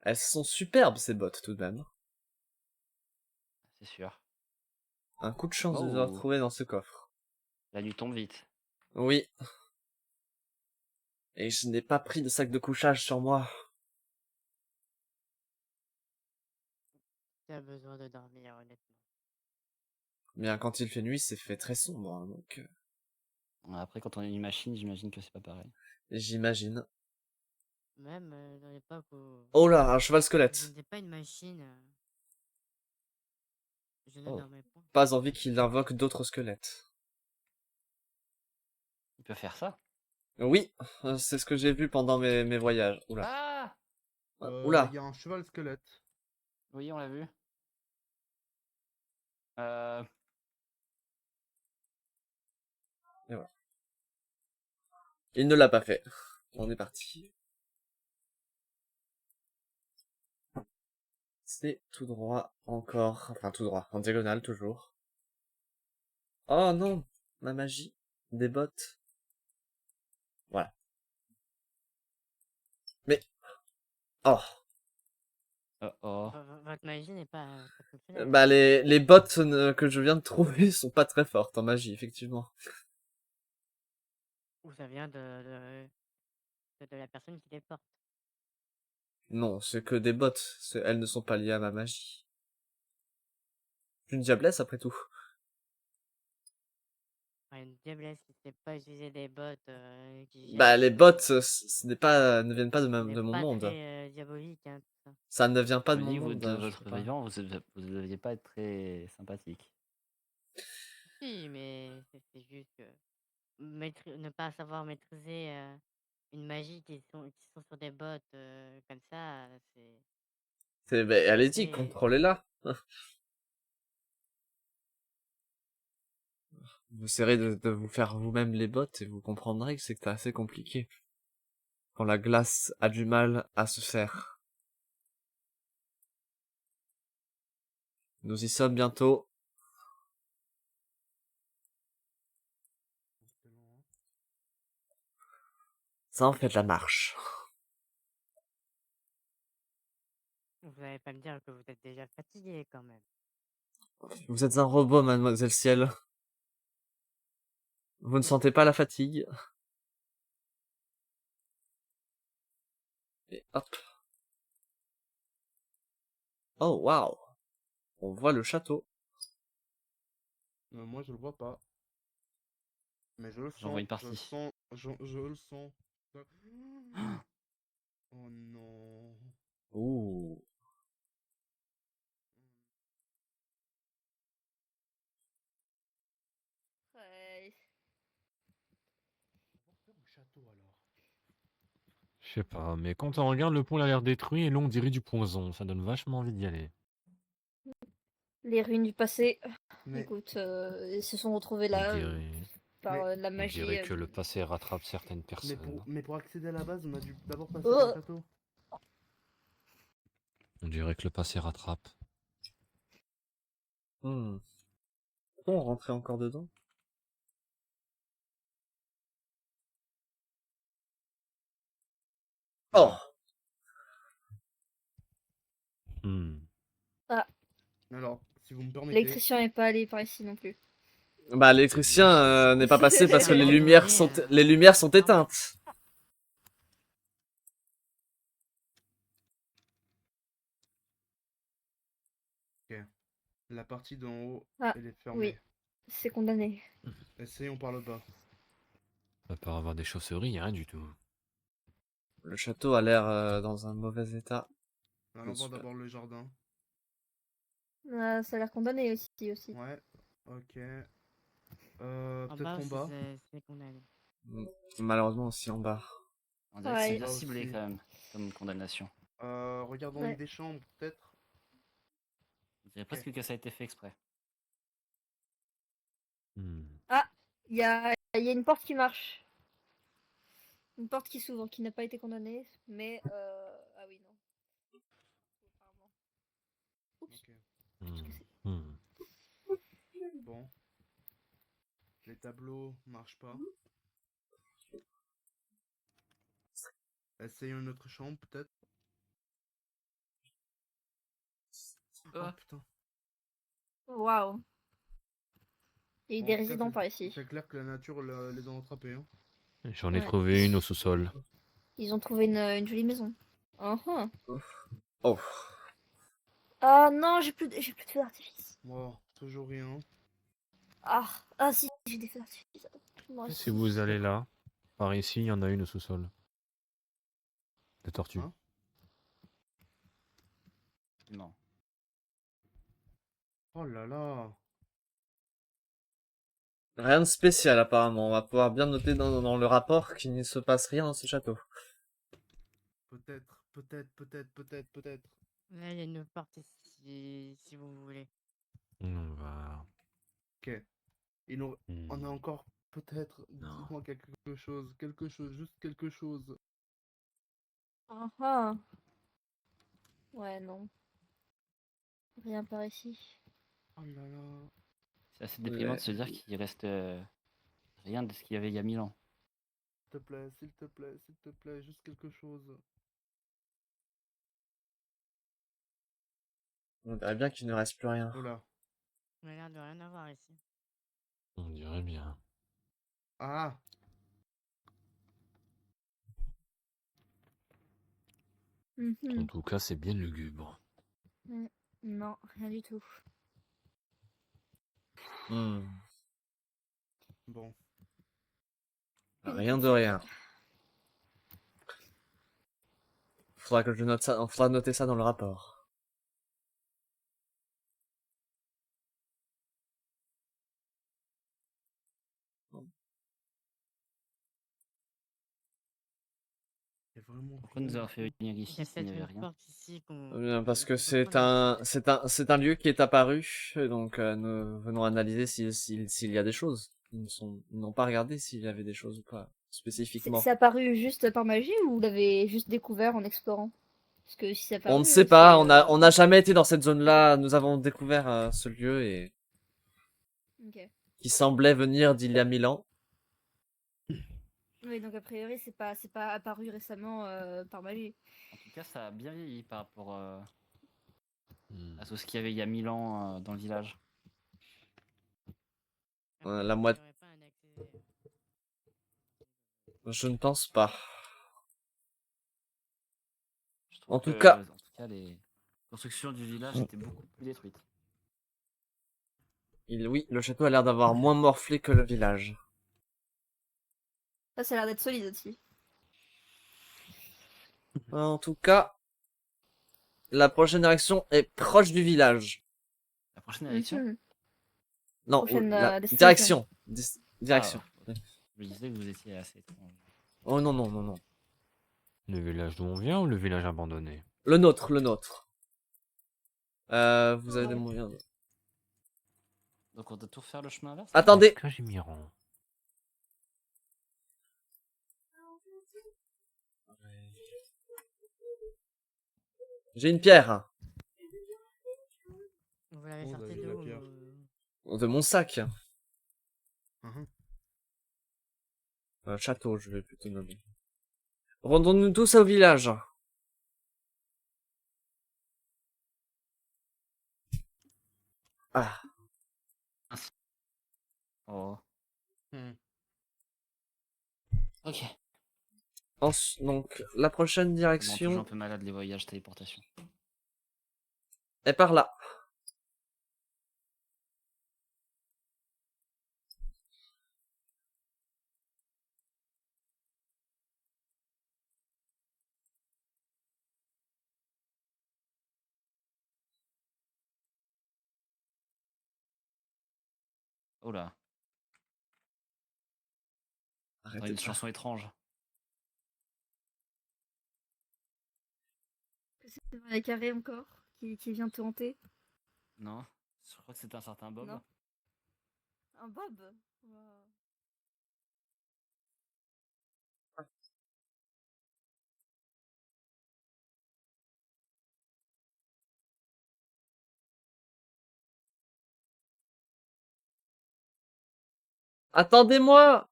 Elles sont superbes, ces bottes, tout de même. C'est sûr. Un coup de chance de les Oh. retrouver dans ce coffre. La nuit tombe vite. Oui. Et je n'ai pas pris de sac de couchage sur moi. Tu as besoin de dormir, honnêtement. Bien, quand il fait nuit, c'est fait très sombre, hein, donc Après, quand on est une machine, j'imagine que c'est pas pareil. j'imagine. Même dans l'époque où Oh là, un cheval je squelette. n'étais pas une machine, je ne Oh. dormais pas. Pas envie qu'il invoque d'autres squelettes. Il peut faire ça? Oui, c'est ce que j'ai vu pendant mes voyages. Oula. Ah! Oula. Il y a un cheval squelette. Oui, on l'a vu. Et voilà. Il ne l'a pas fait. On est parti. C'est tout droit encore. Enfin, tout droit. En diagonale, toujours. Oh non! Ma magie. Des bottes. Voilà. Mais... Oh! Oh. Votre magie n'est pas fonctionnelle. Bah, les bottes que je viens de trouver sont pas très fortes en magie, effectivement. Ou ça vient de la personne qui les porte. Non, c'est que des bottes. Elles ne sont pas liées à ma magie. Je suis une diablesse, après tout. Une diablesse qui sait pas utiliser des bottes qui Bah, jettent, les bottes, ce n'est pas, ne viennent pas de n'est de mon pas monde. très diabolique, hein, tout ça. Ça ne vient pas Je de me mon dis que monde. de Je votre sais pas. vivant, vous deviez pas être très sympathique. Si, mais c'est juste que ne pas savoir maîtriser une magie qui sont sur des bottes comme ça, Allez-y, assez- contrôlez-la. Vous essaierez de vous faire vous-même les bottes et vous comprendrez que c'est assez compliqué. Quand la glace a du mal à se faire. Nous y sommes bientôt. Ça en fait de la marche. Vous n'allez pas me dire que vous êtes déjà fatigué quand même. Vous êtes un robot, mademoiselle Ciel. Vous ne sentez pas la fatigue? Et hop. Oh, waouh. On voit le château. Moi, je le vois pas. Mais je le sens. J'envoie une Je le partie. sens. Je le sens. Oh non. Ouh. Ouais. Au château alors. Je sais pas, mais quand on regarde, le pont il a l'air détruit et là on dirait du poison. Ça donne vachement envie d'y aller. Les ruines du passé. Mais Écoute, ils se sont retrouvés On là dirait, par mais- de la on magie. dirait que le passé rattrape certaines personnes. mais pour accéder à la base, on a dû d'abord passer Oh. par le château. On dirait que le passé rattrape. On rentrait encore dedans? Oh! Alors, si vous me permettez. L'électricien n'est pas allé par ici non plus. Bah, l'électricien n'est pas passé parce que les lumières sont éteintes. La partie d'en haut, Ah, elle est fermée. oui. C'est condamné. Essayons par le bas. À part avoir des chausseries, rien du tout. Le château a l'air dans un mauvais état. Allons voir Super. d'abord le jardin. Ça a l'air condamné aussi. Ouais, ok. En Peut-être bas en aussi, bas. c'est condamné. Malheureusement aussi en bas. On dirait que c'est Ouais. bien Là ciblé aussi. quand même, comme condamnation. Regardons Ouais. une des chambres, peut-être. On dirait presque que ça a été fait exprès. Hmm. Il y a une porte qui marche. Une porte qui s'ouvre, qui n'a pas été condamnée, mais ah oui, non. Apparemment. Oups. Ok. Hmm. que c'est Hmm. Bon. Les tableaux marchent pas. Essayons une autre chambre, peut-être. Oh putain. Waouh. Il y a eu Bon, des en tout cas, résidents par ici. c'est clair que la nature les a attrapés. Hein. J'en ai Ouais. trouvé une au sous-sol. Ils ont trouvé une jolie maison. Oh. Ah non, j'ai plus de feux d'artifice. Wow, toujours rien. Ah si, j'ai des feux d'artifice. Moi Si aussi. vous allez là, par ici, il y en a une au sous-sol. De tortue. Hein? Non. Oh là là. Rien de spécial apparemment. On va pouvoir bien noter dans le rapport qu'il ne se passe rien dans ce château. Peut-être. Là, il y a une porte ici, si vous voulez. On va... Ok. On a encore peut-être. Non. Dites-moi quelque chose. Juste quelque chose. Ouais, non. Rien par ici. Oh là là. C'est assez déprimant de se dire qu'il reste rien de ce qu'il y avait il y a 1000 ans. S'il te plaît, juste quelque chose. On dirait bien qu'il ne reste plus rien. Oh là. On a l'air de rien avoir ici. On dirait bien. Ah. En tout cas, c'est bien lugubre. Non, rien du tout. Hmm. Bon. Rien de rien. Faudra que je note ça. Faudra noter ça dans le rapport. Il y a vraiment Pourquoi rien nous du avoir fait tout. venir Il y ici a s'il n'y peut-être avait une rien? porte ici qu'on... Bien, parce que qu'on c'est peut pas un lieu qui est apparu, donc nous venons analyser s'il y a des choses. Ils n'ont pas regardé s'il y avait des choses ou pas, spécifiquement. C'est apparu juste par magie ou vous l'avez juste découvert en explorant? Parce que si c'est apparu, On ne sait pas, on n'a jamais été dans cette zone-là, nous avons découvert ce lieu et Ok. qui semblait venir d'il y a 1000 ans. Oui, donc a priori, c'est pas apparu récemment par magie. En tout cas, ça a bien vieilli par rapport Hmm. à tout ce qu'il y avait il y a 1000 ans dans le village. La moitié. Il y aurait pas un accès... Je ne pense pas. Je trouve En tout que, cas. en tout cas, les constructions du village étaient beaucoup plus détruites. Oui, le château a l'air d'avoir moins morflé que le village. Ça a l'air d'être solide aussi. En tout cas, la prochaine direction est proche du village. La prochaine élection? Non, Prochaine, la destination. direction. Ah, je me disais que vous étiez assez étrange. Oh non, non, non, non. Le village d'où on vient ou le village abandonné? Le nôtre. Vous avez des moyens. Donc on doit tout refaire le chemin inverse? Attendez. Que j'y m'y rends. J'ai une pierre. Vous l'avez Oh, sorti bah, de la où pierre. De mon sac. Mhm. Château, je vais plutôt nommer. Rendons-nous tous au village. Ah. Oh. Ok. Donc, la prochaine Ça me rend toujours direction un peu malade les voyages téléportation. est par là. Oh là, j'entends Arrêtez une de chanson étrange. C'est Maria Carré encore qui vient te hanter. Non, je crois que c'est un certain Bob. Non. Un Bob. Wow. Attendez-moi!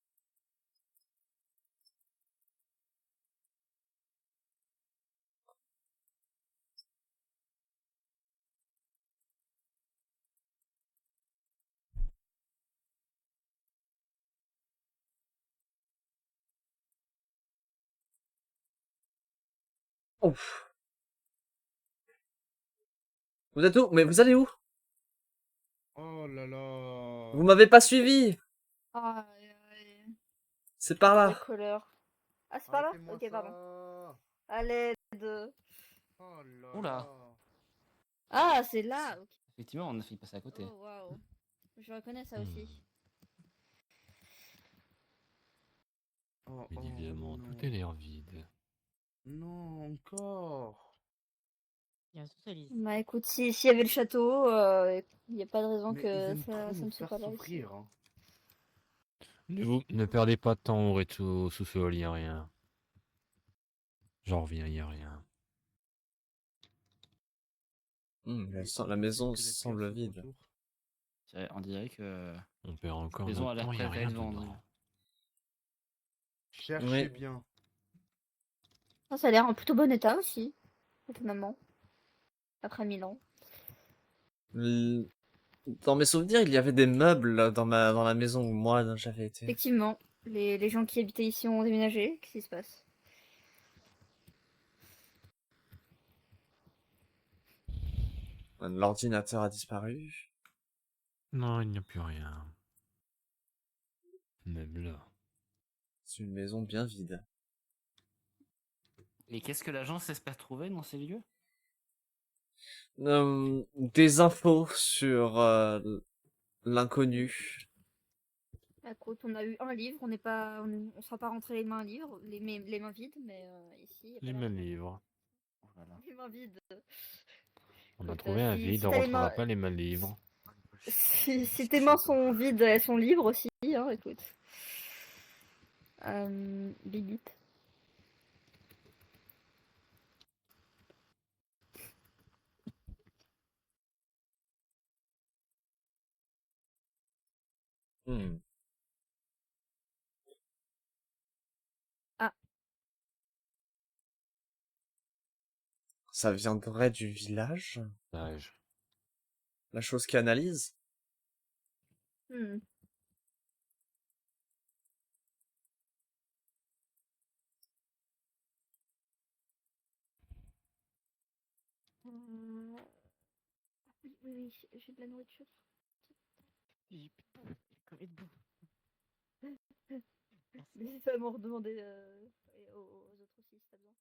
Ouf. Vous êtes où? Mais vous allez où? Oh là là. Vous m'avez pas suivi! Aïe, aïe. C'est par là. Bricoleur. Ah, c'est pas là? Arrêtez-moi Ok, pardon. ça. À l'aide. Oh là Oula. là. Ah, c'est là. Ok. Effectivement, on a failli passer à côté. Oh, waouh. Je reconnais ça Hmm. aussi. Oh, Mais oh, évidemment, non. tout est l'air vide. Non, encore. Il y a un socialiste. Bah écoute, s'il y avait le château, il n'y a pas de raison Mais ils que aiment trop ça nous ne soit faire pas là ici. souffrir. Hein. Ne perdez pas de temps au rez-de-sous sous-sol, y a rien. J'en reviens, y a rien. La maison Que les pierres semble sont de vide. retour. On dirait que On perd encore maison a notre l'air temps, y a prête à rien être vendue. dedans. Cherchez Oui. bien. Ah, ça a l'air en plutôt bon état aussi, étonnamment. Après 1000 ans. Dans mes souvenirs, il y avait des meubles dans la maison où moi j'avais été. Effectivement, les gens qui habitaient ici ont déménagé. Qu'est-ce qui se passe? L'ordinateur a disparu. Non, il n'y a plus rien. Même là. C'est une maison bien vide. Et qu'est-ce que l'agence espère trouver dans ces lieux? Des infos sur l'inconnu. Écoute, on a eu un livre, on sera pas rentré les mains libres, les mains vides, mais ici, y a pas Les l'air mêmes de- livres. Oh là là. Les mains vides. On a Écoute, trouvé un vide, on t'as les retrouvera mains, pas les mêmes livres. si tes mains sont vides, elles sont libres aussi, hein, écoute. Bibip. Hmm. Ah. Ça viendrait du village? Sage. La chose qui analyse? Hmm. Oui, oui, j'ai de la nourriture. J'ai crevé de bouffe. N'hésite pas à m'en redemander et aux autres aussi si t'as besoin.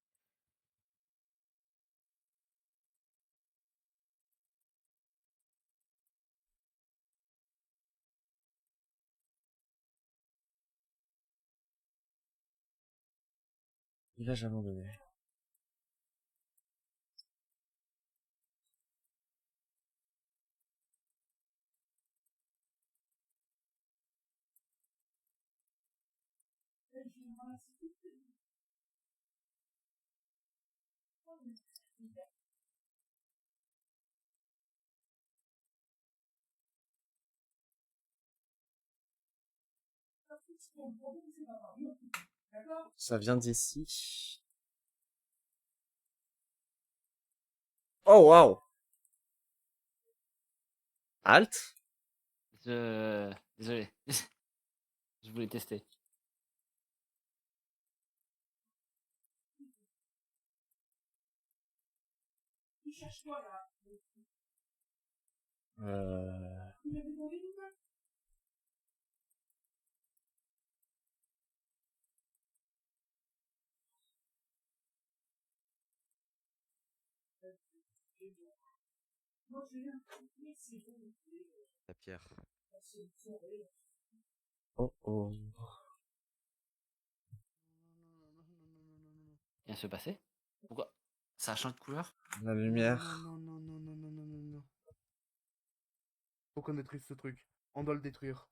Village abandonné. Ça vient d'ici. Oh waouh! Halt? Désolé. Je voulais tester. Euh... La pierre. Oh oh. Rien se passer? Pourquoi? Ça a changé de couleur? La lumière. Non. Faut qu'on détruise ce truc. On doit le détruire.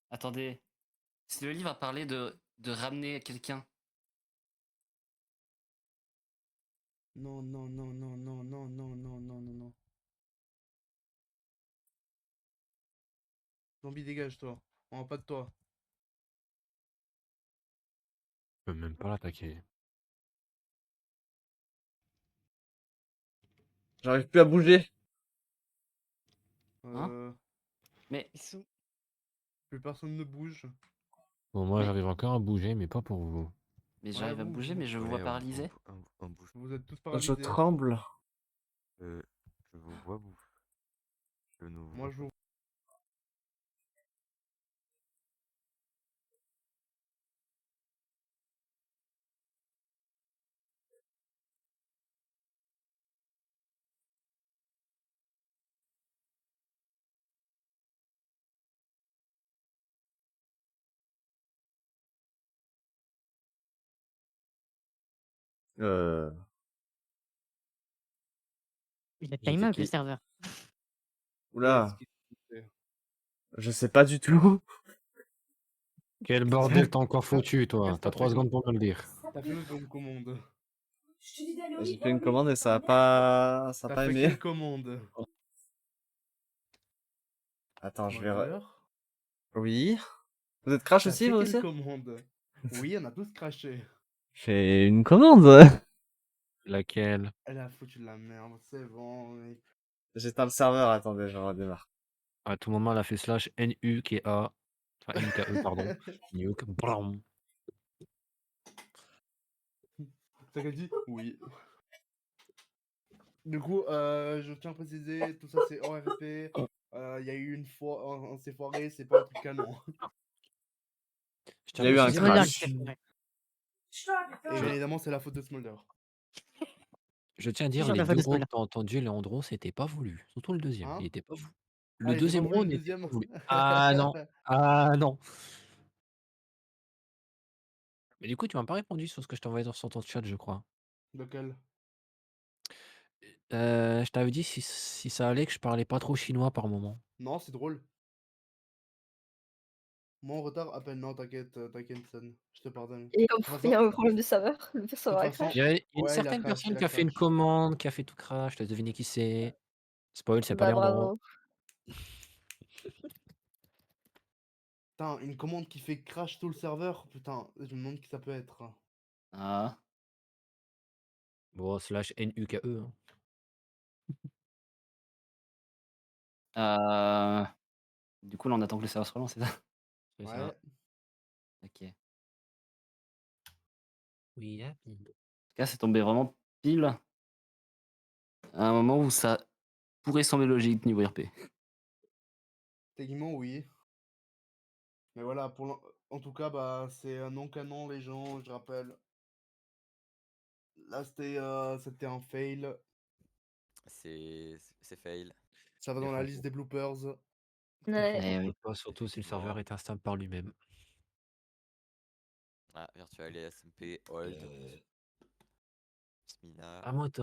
Attendez. Si le livre a parlé de ramener quelqu'un. Non. Zombie, dégage, toi. On va pas de toi. Je peux même pas l'attaquer. J'arrive plus à bouger. Mais Ils sont... Plus personne ne bouge. Bon, moi Mais- j'arrive encore à bouger, mais pas pour vous. j'arrive à vous, bouger, vous. mais je vous vois paralysé. On bouge. Vous êtes tous Je paralysés. tremble. Je vous vois, vous. Je nous Moi, vois je vous... Il a J'étais time up le qui serveur. Oula, Qu'est-ce qui se fait? je sais pas du tout. Quel bordel t'as encore foutu, toi? Qu'est-ce que T'as 3 secondes pour me le dire. T'as fait une commande. J'ai fait une commande et ça a pas T'as fait aimé. quelle commande? Attends, je vais... Smolder? Oui. Vous êtes crash T'as aussi, fait vous quelle aussi? commande? Oui, on a tous craché. J'ai une commande. Laquelle? Elle a foutu de la merde, c'est bon, mec. J'éteins le serveur, attendez, je redémarre. À tout moment, elle a fait slash NUKA. Enfin, NUKE, pardon. Nuke. Bram. T'as qu'à dit oui. Du coup, je tiens à préciser, tout ça c'est ORP. Il y a eu une fois, on s'est foiré, c'est pas un truc canon. Je Il y a eu un préciser Smolder crash. qui s'est foiré. Et bien évidemment, c'est la faute de Smolder. Je tiens à Qui dire, sur les la faute deux de rôles Smolder? que t'as entendu, Leandro, c'était pas voulu. Surtout le deuxième, Hein? il était pas voulu. Ah, Le il était pas deuxième voulu, rôle le n'était deuxième? pas voulu. Ah non. Ah non. Mais du coup, tu m'as pas répondu sur ce que je t'ai envoyé sur ton chat, je crois. Lequel? Je t'avais dit si ça allait que je parlais pas trop chinois par moment. Non, c'est drôle. Moi en retard, appelle, non, t'inquiète, t'inquiète, Son. Je te pardonne. Il y a De toute il y a façon, un problème de serveur. Le pire serveur a façon, crash. Il y a une ouais, il a certaine crash, personne il a qui a fait une crash. commande, qui a fait tout crash, je te laisse deviner qui c'est. Spoil, c'est pas Bah Leandro. bravo. Putain, une commande qui fait crash tout le serveur? Putain, je me demande qui ça peut être. Ah. Bon, slash NUKE. Hein. Du coup, là, on attend que le serveur se relance, c'est ça? C'est Ouais. ça. Ok. En Oui, hein. tout cas, c'est tombé vraiment pile à un moment où ça pourrait sembler logique niveau RP. Techniquement, oui. Mais voilà, en tout cas, bah, c'est un non-canon, les gens, je rappelle. Là, c'était un fail. C'est fail. Ça va Des dans la fois, liste des bloopers. Des fois, Ouais. on Eh peut oui. pas, surtout si le serveur Effectivement. est instable par lui-même. Ah, Virtual et SMP, Hold. Smina. Remonte.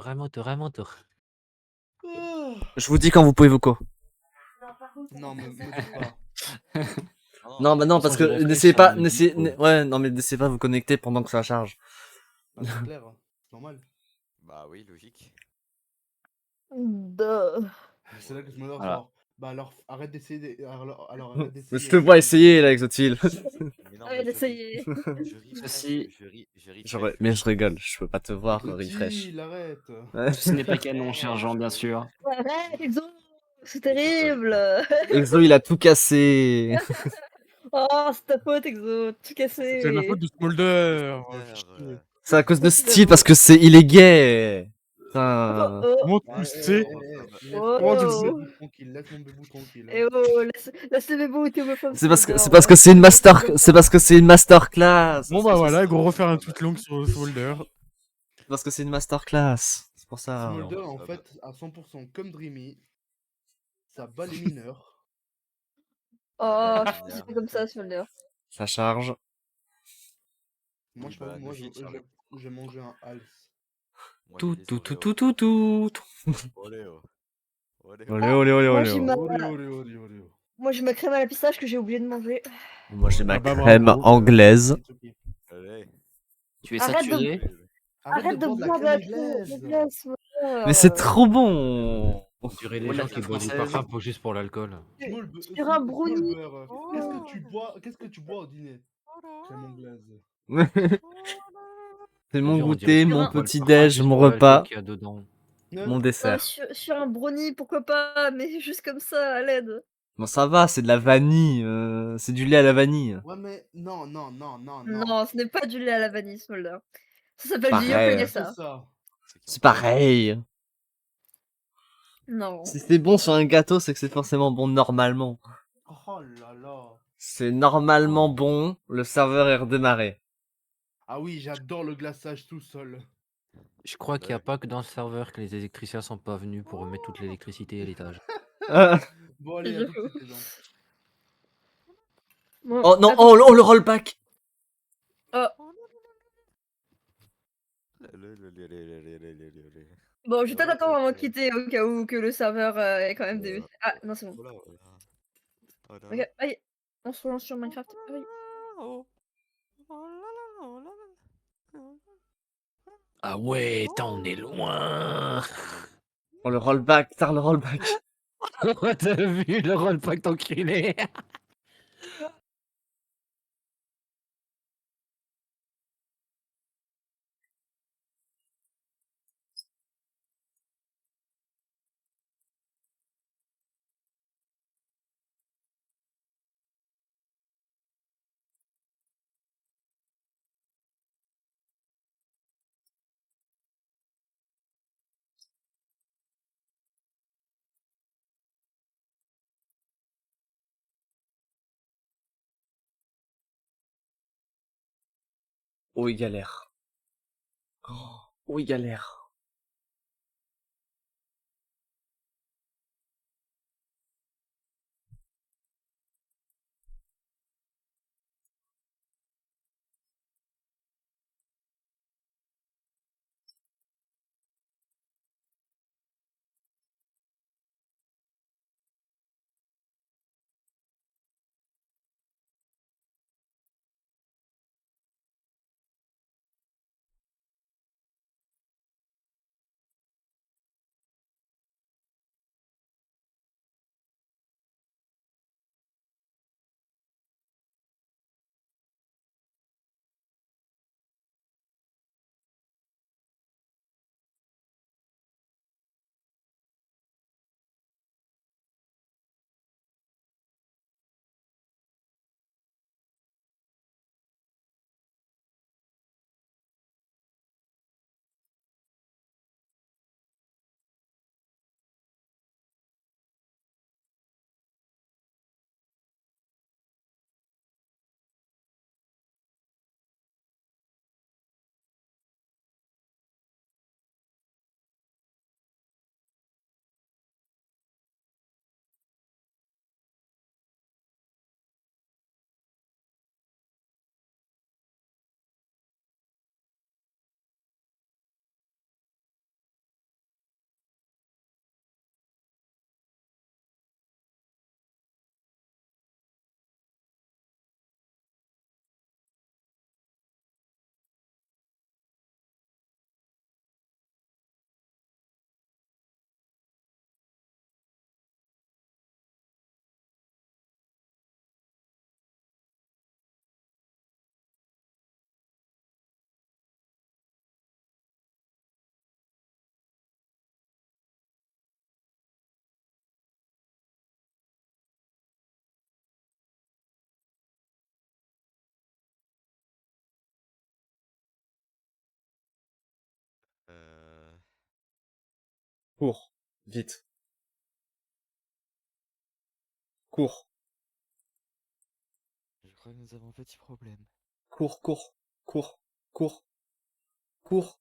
Ah. Je vous dis quand vous pouvez vous co. Non, me dites pas. Non, bah non, De toute parce façon, que j'ai n'essayez réfléchi, pas, ça me dit, quoi. ouais, non, mais n'essayez pas de vous connecter pendant que ça charge. Bah, c'est clair, c'est normal. Bah oui, logique. Duh. C'est là que je me Voilà. sors. Bah alors, arrête d'essayer. Alors, arrête d'essayer. Mais je te vois essayer, là, Exotil. Mais non, Arrête mais je d'essayer. je refresh, Ceci- je refresh. Mais je rigole, je peux pas te voir, refresh. Exotil, arrête. Ouais. Ce n'est pas canon, cher Jean, bien sûr. Arrête, Exo. C'est terrible. Exo, il a tout cassé. Oh, c'est ta faute, Exo. Tout cassé. C'est ma faute de Smolder. Smolder, C'est à cause de Steve, parce que il est gay. Putain. Comment tu Ouais, le sais? laisse tu le mon sais? bébou tranquille, laisse mon bébou tranquille. Eh oh, laisse les bébés et me femmes. C'est parce que c'est une c'est parce que c'est une masterclass. Bon bah voilà, go refaire un tweet long sur Smolder. C'est parce que c'est une masterclass. C'est pour ça. Smolder, en fait, à 100% comme Dreamy, ça bat les mineurs. Oh, je suis pas comme ça, Smolder. Ça charge. Moi, Oui, je pense bah, que moi, logique, Charlie. j'ai mangé un hals. Moi, Tout, j'ai tout, descendu tout, au- tout, tout, tout. Olé, oh. Olé, Olé, olé, olé, Moi, olé. j'ai olé. ma... Olé, olé, olé, olé, olé. Moi, j'ai ma crème à la pistache que j'ai oublié de manger. Moi, j'ai ma Ah bah, crème bravo. anglaise. It's okay. olé. Tu es Arrête de- saturé? Olé, olé. Arrête de boire boire de crème la crème anglaise, Smolder. Mais c'est trop bon. On dirait Ouais, les la gens qui crème boivent du française. parfum juste pour l'alcool. Sur un brownie. Smolder, qu'est-ce que tu bois au dîner? Crème anglaise. C'est Je mon veux dire, on dirait goûter, que Sur mon un- tu bois le petit parfum déj, juste mon pour l'alcool repas, qu'il y a dedans. mon dessert. Sur un brownie, pourquoi pas, mais juste comme ça, à l'aide. Bon, ça va, c'est de la vanille. C'est du lait à la vanille. Ouais, mais non. Non, ce n'est pas du lait à la vanille, Smolder. Ça s'appelle du Pareil. yokoyasa. C'est ça. C'est pareil. Non. Si c'est bon sur un gâteau, c'est que c'est forcément bon normalement. Oh là là. C'est normalement bon, le serveur est redémarré. Ah oui, j'adore le glaçage tout seul. Je crois qu'il n'y a pas que dans le serveur que les électriciens sont pas venus pour remettre toute l'électricité à l'étage. Bon, allez, à tout de suite, les gens. Bon, Oh non, attends. oh le rollback. Bon, je vais peut-être attendre avant de quitter au cas où que le serveur est quand même des... Ah, non, c'est bon. Voilà, voilà. Voilà. Ok, allez. On se relance sur Minecraft. Ah oui. Ah ouais, tant on est loin. Oh le rollback, tard le rollback. T'as vu le rollback t'enculé. Oh il galère. Oh il galère. Cours. Vite. Cours. Je crois que nous avons un petit problème. Cours, cours. Cours. Cours. Cours.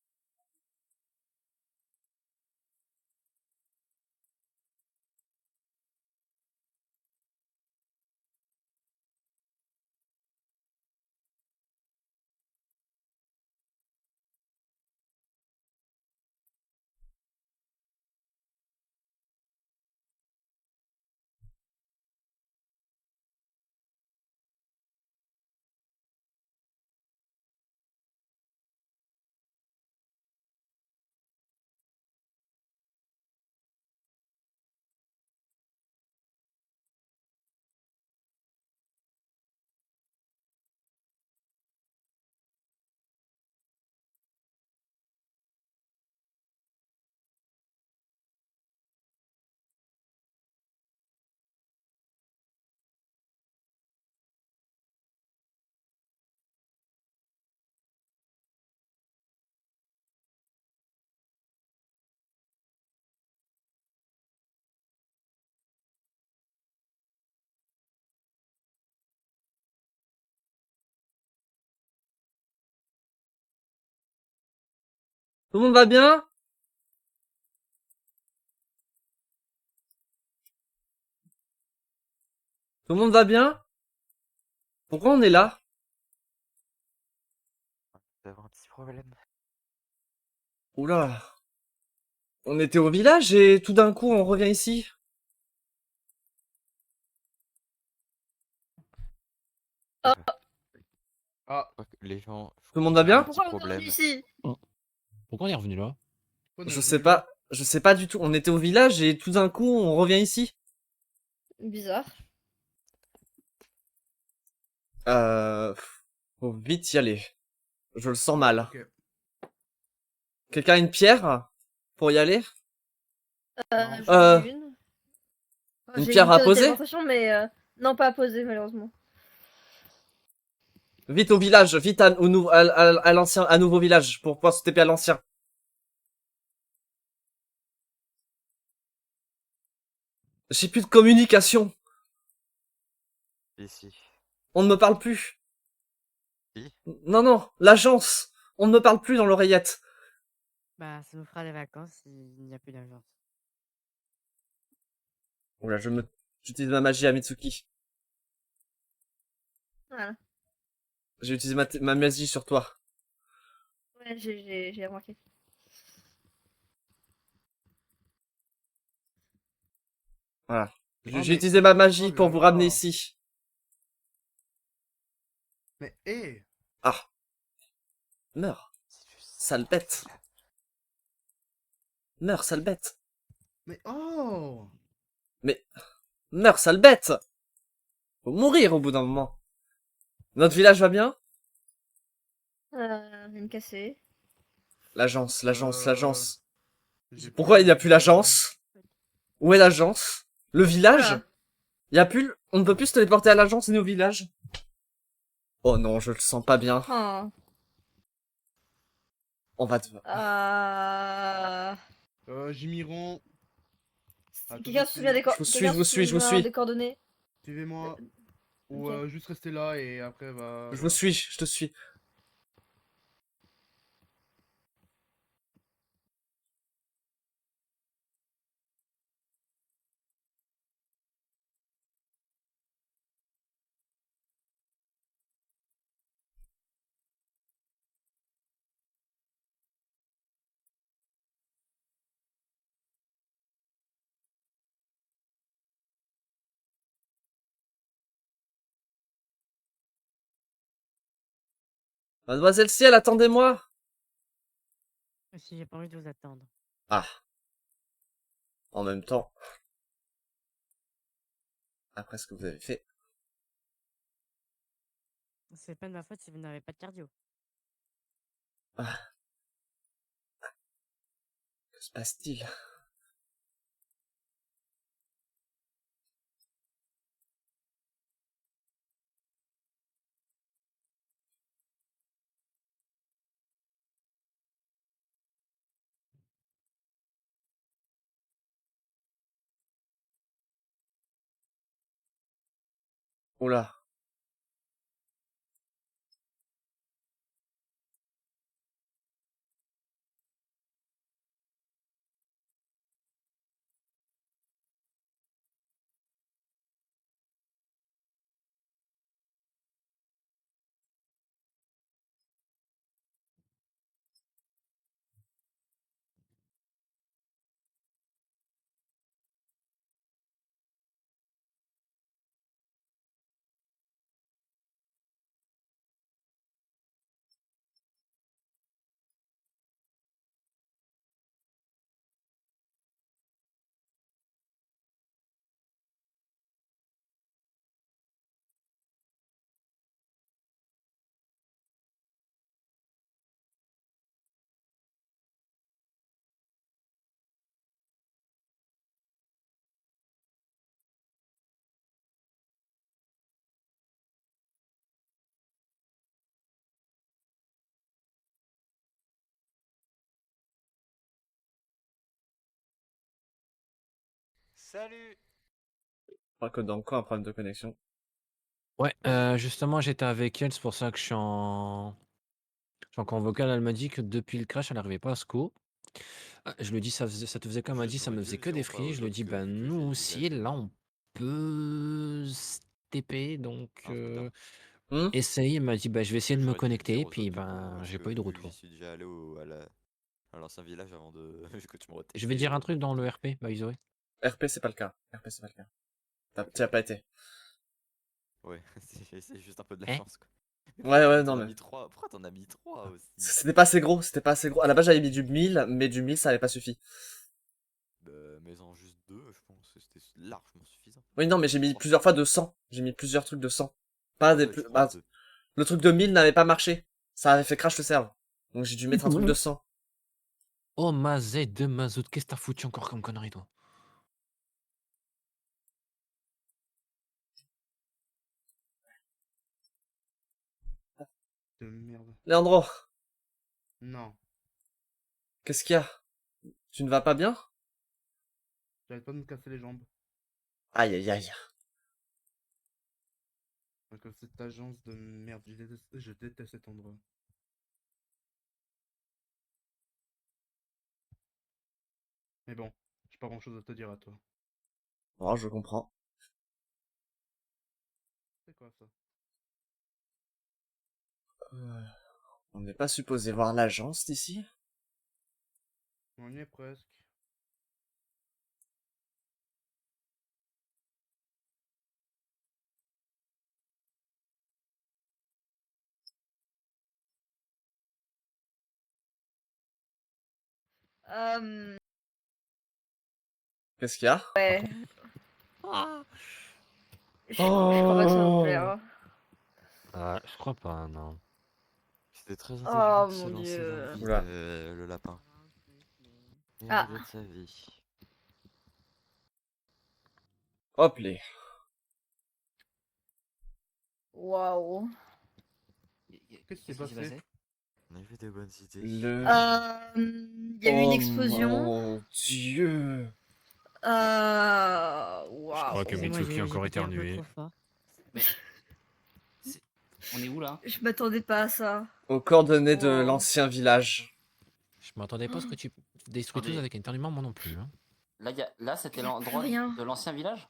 Tout le monde va bien? Tout le monde va bien? Pourquoi on est là? Nous avons un petit problème. Oula. On était au village et tout d'un coup on revient ici. Oh. Ah, Je crois que les gens. Tout le monde va bien? Un petit Pourquoi on est problème. revenu ici? Pourquoi on est revenu là? on est Je revenu sais là. pas. Je sais pas du tout. On était au village et tout d'un coup on revient ici. Bizarre. Faut vite y aller. Je le sens mal. Ok. Quelqu'un a une pierre pour y aller? Non. J'en ai une. Une J'ai pierre à de poser? téléportation, mais non, pas à poser, malheureusement. Vite au village, vite à l'ancien, à nouveau village pour pouvoir se TP à l'ancien. J'ai plus de communication. Ici. On ne me parle plus. Si. Non, non, l'agence. On ne me parle plus dans l'oreillette. Bah, ça nous fera les vacances s'il n'y a plus d'agence. Oula, j'utilise ma magie à Mitsuki. Voilà. J'ai utilisé ma magie sur toi. Ouais, j'ai remarqué. Voilà. Ah, J'ai mais- utilisé ma magie oh pour là vous là. ramener ici. Mais hé, Ah. Meurs, C'est juste sale bête. Meurs, sale bête. mais oh, Meurs, sale bête. Faut mourir au bout d'un moment. Notre village va bien? Une cassée. L'agence, l'agence, Euh, l'agence. j'ai Pourquoi plus il n'y a plus de- l'agence? Où est l'agence? Le village? Voilà. Il y a plus, on ne peut plus se téléporter à l'agence ni au village. Oh non, je le sens pas bien. Oh. On va Jimiron, à tout Quelqu'un de se souvient des Je vous suis, je vous suis, je vous suis. des coordonnées? suivez-moi. Ou Ok. juste rester là et après va. Je vous suis, je te suis. Mademoiselle Ciel, attendez-moi. Si j'ai pas envie de vous attendre. Ah. En même temps. Après ce que vous avez fait. C'est pas de ma faute si vous n'avez pas de cardio. Ah. Que se passe-t-il? Oula. Salut! Je crois que dans quoi un problème de connexion. Ouais, justement, j'étais avec elle, c'est pour ça que je suis en vocal. Elle m'a dit que depuis le crash, elle n'arrivait pas à se co. Je lui dis: «Ça te faisait quoi?» Elle m'a dit: «Ça me faisait que des free». Je lui dis: «Bah, nous aussi, là, on peut se TP, donc Hmm essaye». Elle m'a dit: «Bah, je vais essayer de me J'aurais dû le dire connecter», aux puis autres, du coup, ben, parce j'ai que pas eu de vu que j'y retour. suis déjà allé à l'ancien village avant de que tu me Je vais retestes. dire un truc dans le RP, by the way. RP, c'est pas le cas. RP, c'est pas le cas. T'y as pas été. Ouais, c'est juste un peu de la Hein? chance, quoi. Ouais, non, T'en as mais. mis 3. Pourquoi t'en as mis 3 aussi? C'était pas assez gros, c'était pas assez gros. À la base, j'avais mis du 1000, mais du 1000, ça avait pas suffi. Bah, mais en juste 2, je pense que c'était largement suffisant. Oui, non, mais j'ai mis Trois. plusieurs fois de 100. J'ai mis plusieurs trucs de 100. Pas des Ouais, plus. je Bah, pense deux. le truc de 1000 n'avait pas marché. Ça avait fait crash le serve. Donc j'ai dû mettre un truc de 100. Oh, Mazet de Mazout, qu'est-ce que t'as foutu encore comme connerie, toi? De merde. Leandro, Non. qu'est-ce qu'il y a? Tu ne vas pas bien? J'arrête pas de me casser les jambes. Aïe, aïe, aïe. Donc, cette agence de merde, je déteste cet endroit. Mais bon, j'ai pas grand chose à te dire à toi. Oh, je comprends. C'est quoi ça? On n'est pas supposé voir l'agence d'ici? On y est presque. Qu'est-ce qu'il y a? Ouais. Je crois pas que ça va vous plaire. Je crois pas, non. C'était très intelligent Oh de se mon lancer dans le dieu. vide, Oula. le lapin. Il Ah. a de sa vie. Hop les. Waouh. Qu'est-ce qui s'est passé? On a vu des bonnes idées. Le. Il y a eu une Oh explosion. mon dieu. Je Waouh. crois que Excusez-moi, Mitsuki a j'ai encore pété un peu éternué. trop fort. On est où là? Je m'attendais pas à ça. Aux coordonnées de Wow. l'ancien village. Je m'attendais pas à ce que tu détruis tous Attendez. avec un éternuement, moi non plus. Hein. Là c'était Y a plus l'endroit rien. de l'ancien village?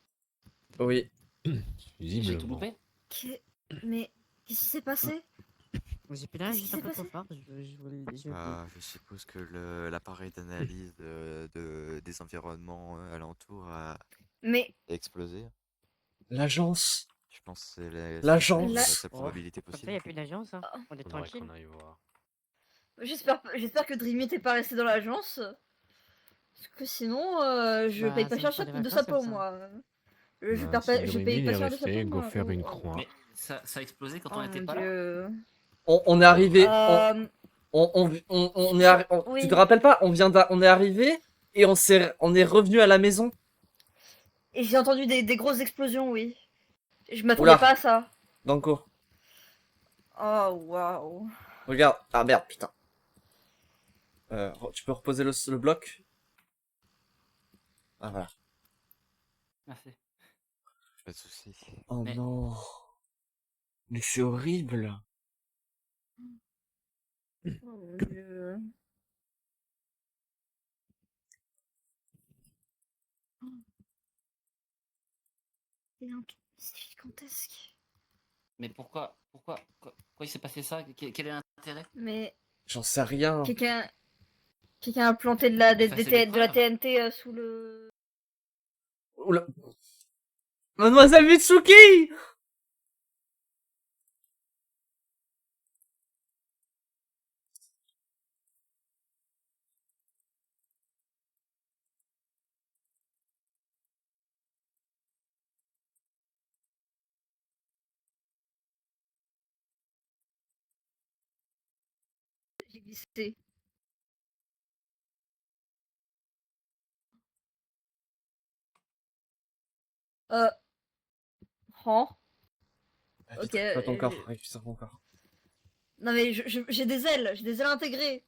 Oui. J'ai tout Visiblement. loupé? Mais qu'est-ce qui s'est passé? J'ai pété un Qu'est-ce qui juste un s'est peu trop passé? fort. Je suppose que l'appareil d'analyse des environnements alentours a Mais explosé. L'agence. Je pense que c'est la L'agence. seule Oh. probabilité Comme ça, possible. il n'y a plus d'agence. Hein. On est Faudrait tranquille. qu'on aille voir. j'espère que Dreamy n'était pas resté dans l'agence. Parce que sinon, je Bah, paye pas ça me cher fera des de ça vacances comme pour ça. moi. Bah, si Je Dreamy paye il pas est cher de ça resté, pour go moi. faire une Oh, croix. Mais ça a explosé quand oh on était mon pas là? dieu. On est arrivé. Euh, On est Oui. Tu te rappelles pas? On est arrivé et on est revenu à la maison. Et j'ai entendu des grosses explosions, oui. Je m'attendais Oula. pas à ça. Danko. Oh waouh. Regarde. Ah merde, putain. Tu peux reposer le bloc? Ah voilà. Merci. Pas de soucis. Oh Mais- non. Mais c'est horrible. Oh mon dieu. C'est gigantesque. Mais pourquoi il s'est passé ça? Quel est l'intérêt? Mais J'en sais rien. quelqu'un a planté de la, Effacer les de la preuves. TNT sous le... Oula. Mademoiselle Mitsuki! J'ai glissé. Oh. Ok. Pas ton corps, réfléchis ton corps. Non mais j'ai des ailes intégrées.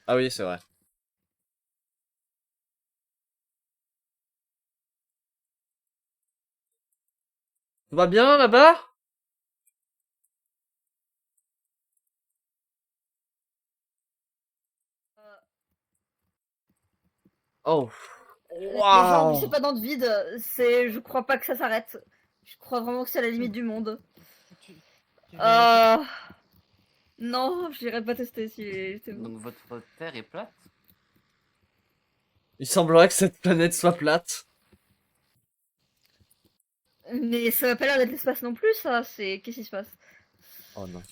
Ah oui, c'est vrai. Tout va bien là-bas? Oh. Les gens Waouh. c'est pas dans le vide, je crois pas que ça s'arrête. Je crois vraiment que c'est à la limite du monde. Tu vas Euh... Non, j'irai pas tester si c'est bon. Donc votre terre est plate? Il semblerait que cette planète soit plate. Mais ça va pas l'air d'être l'espace non plus, ça. Qu'est-ce qui se passe? Oh non.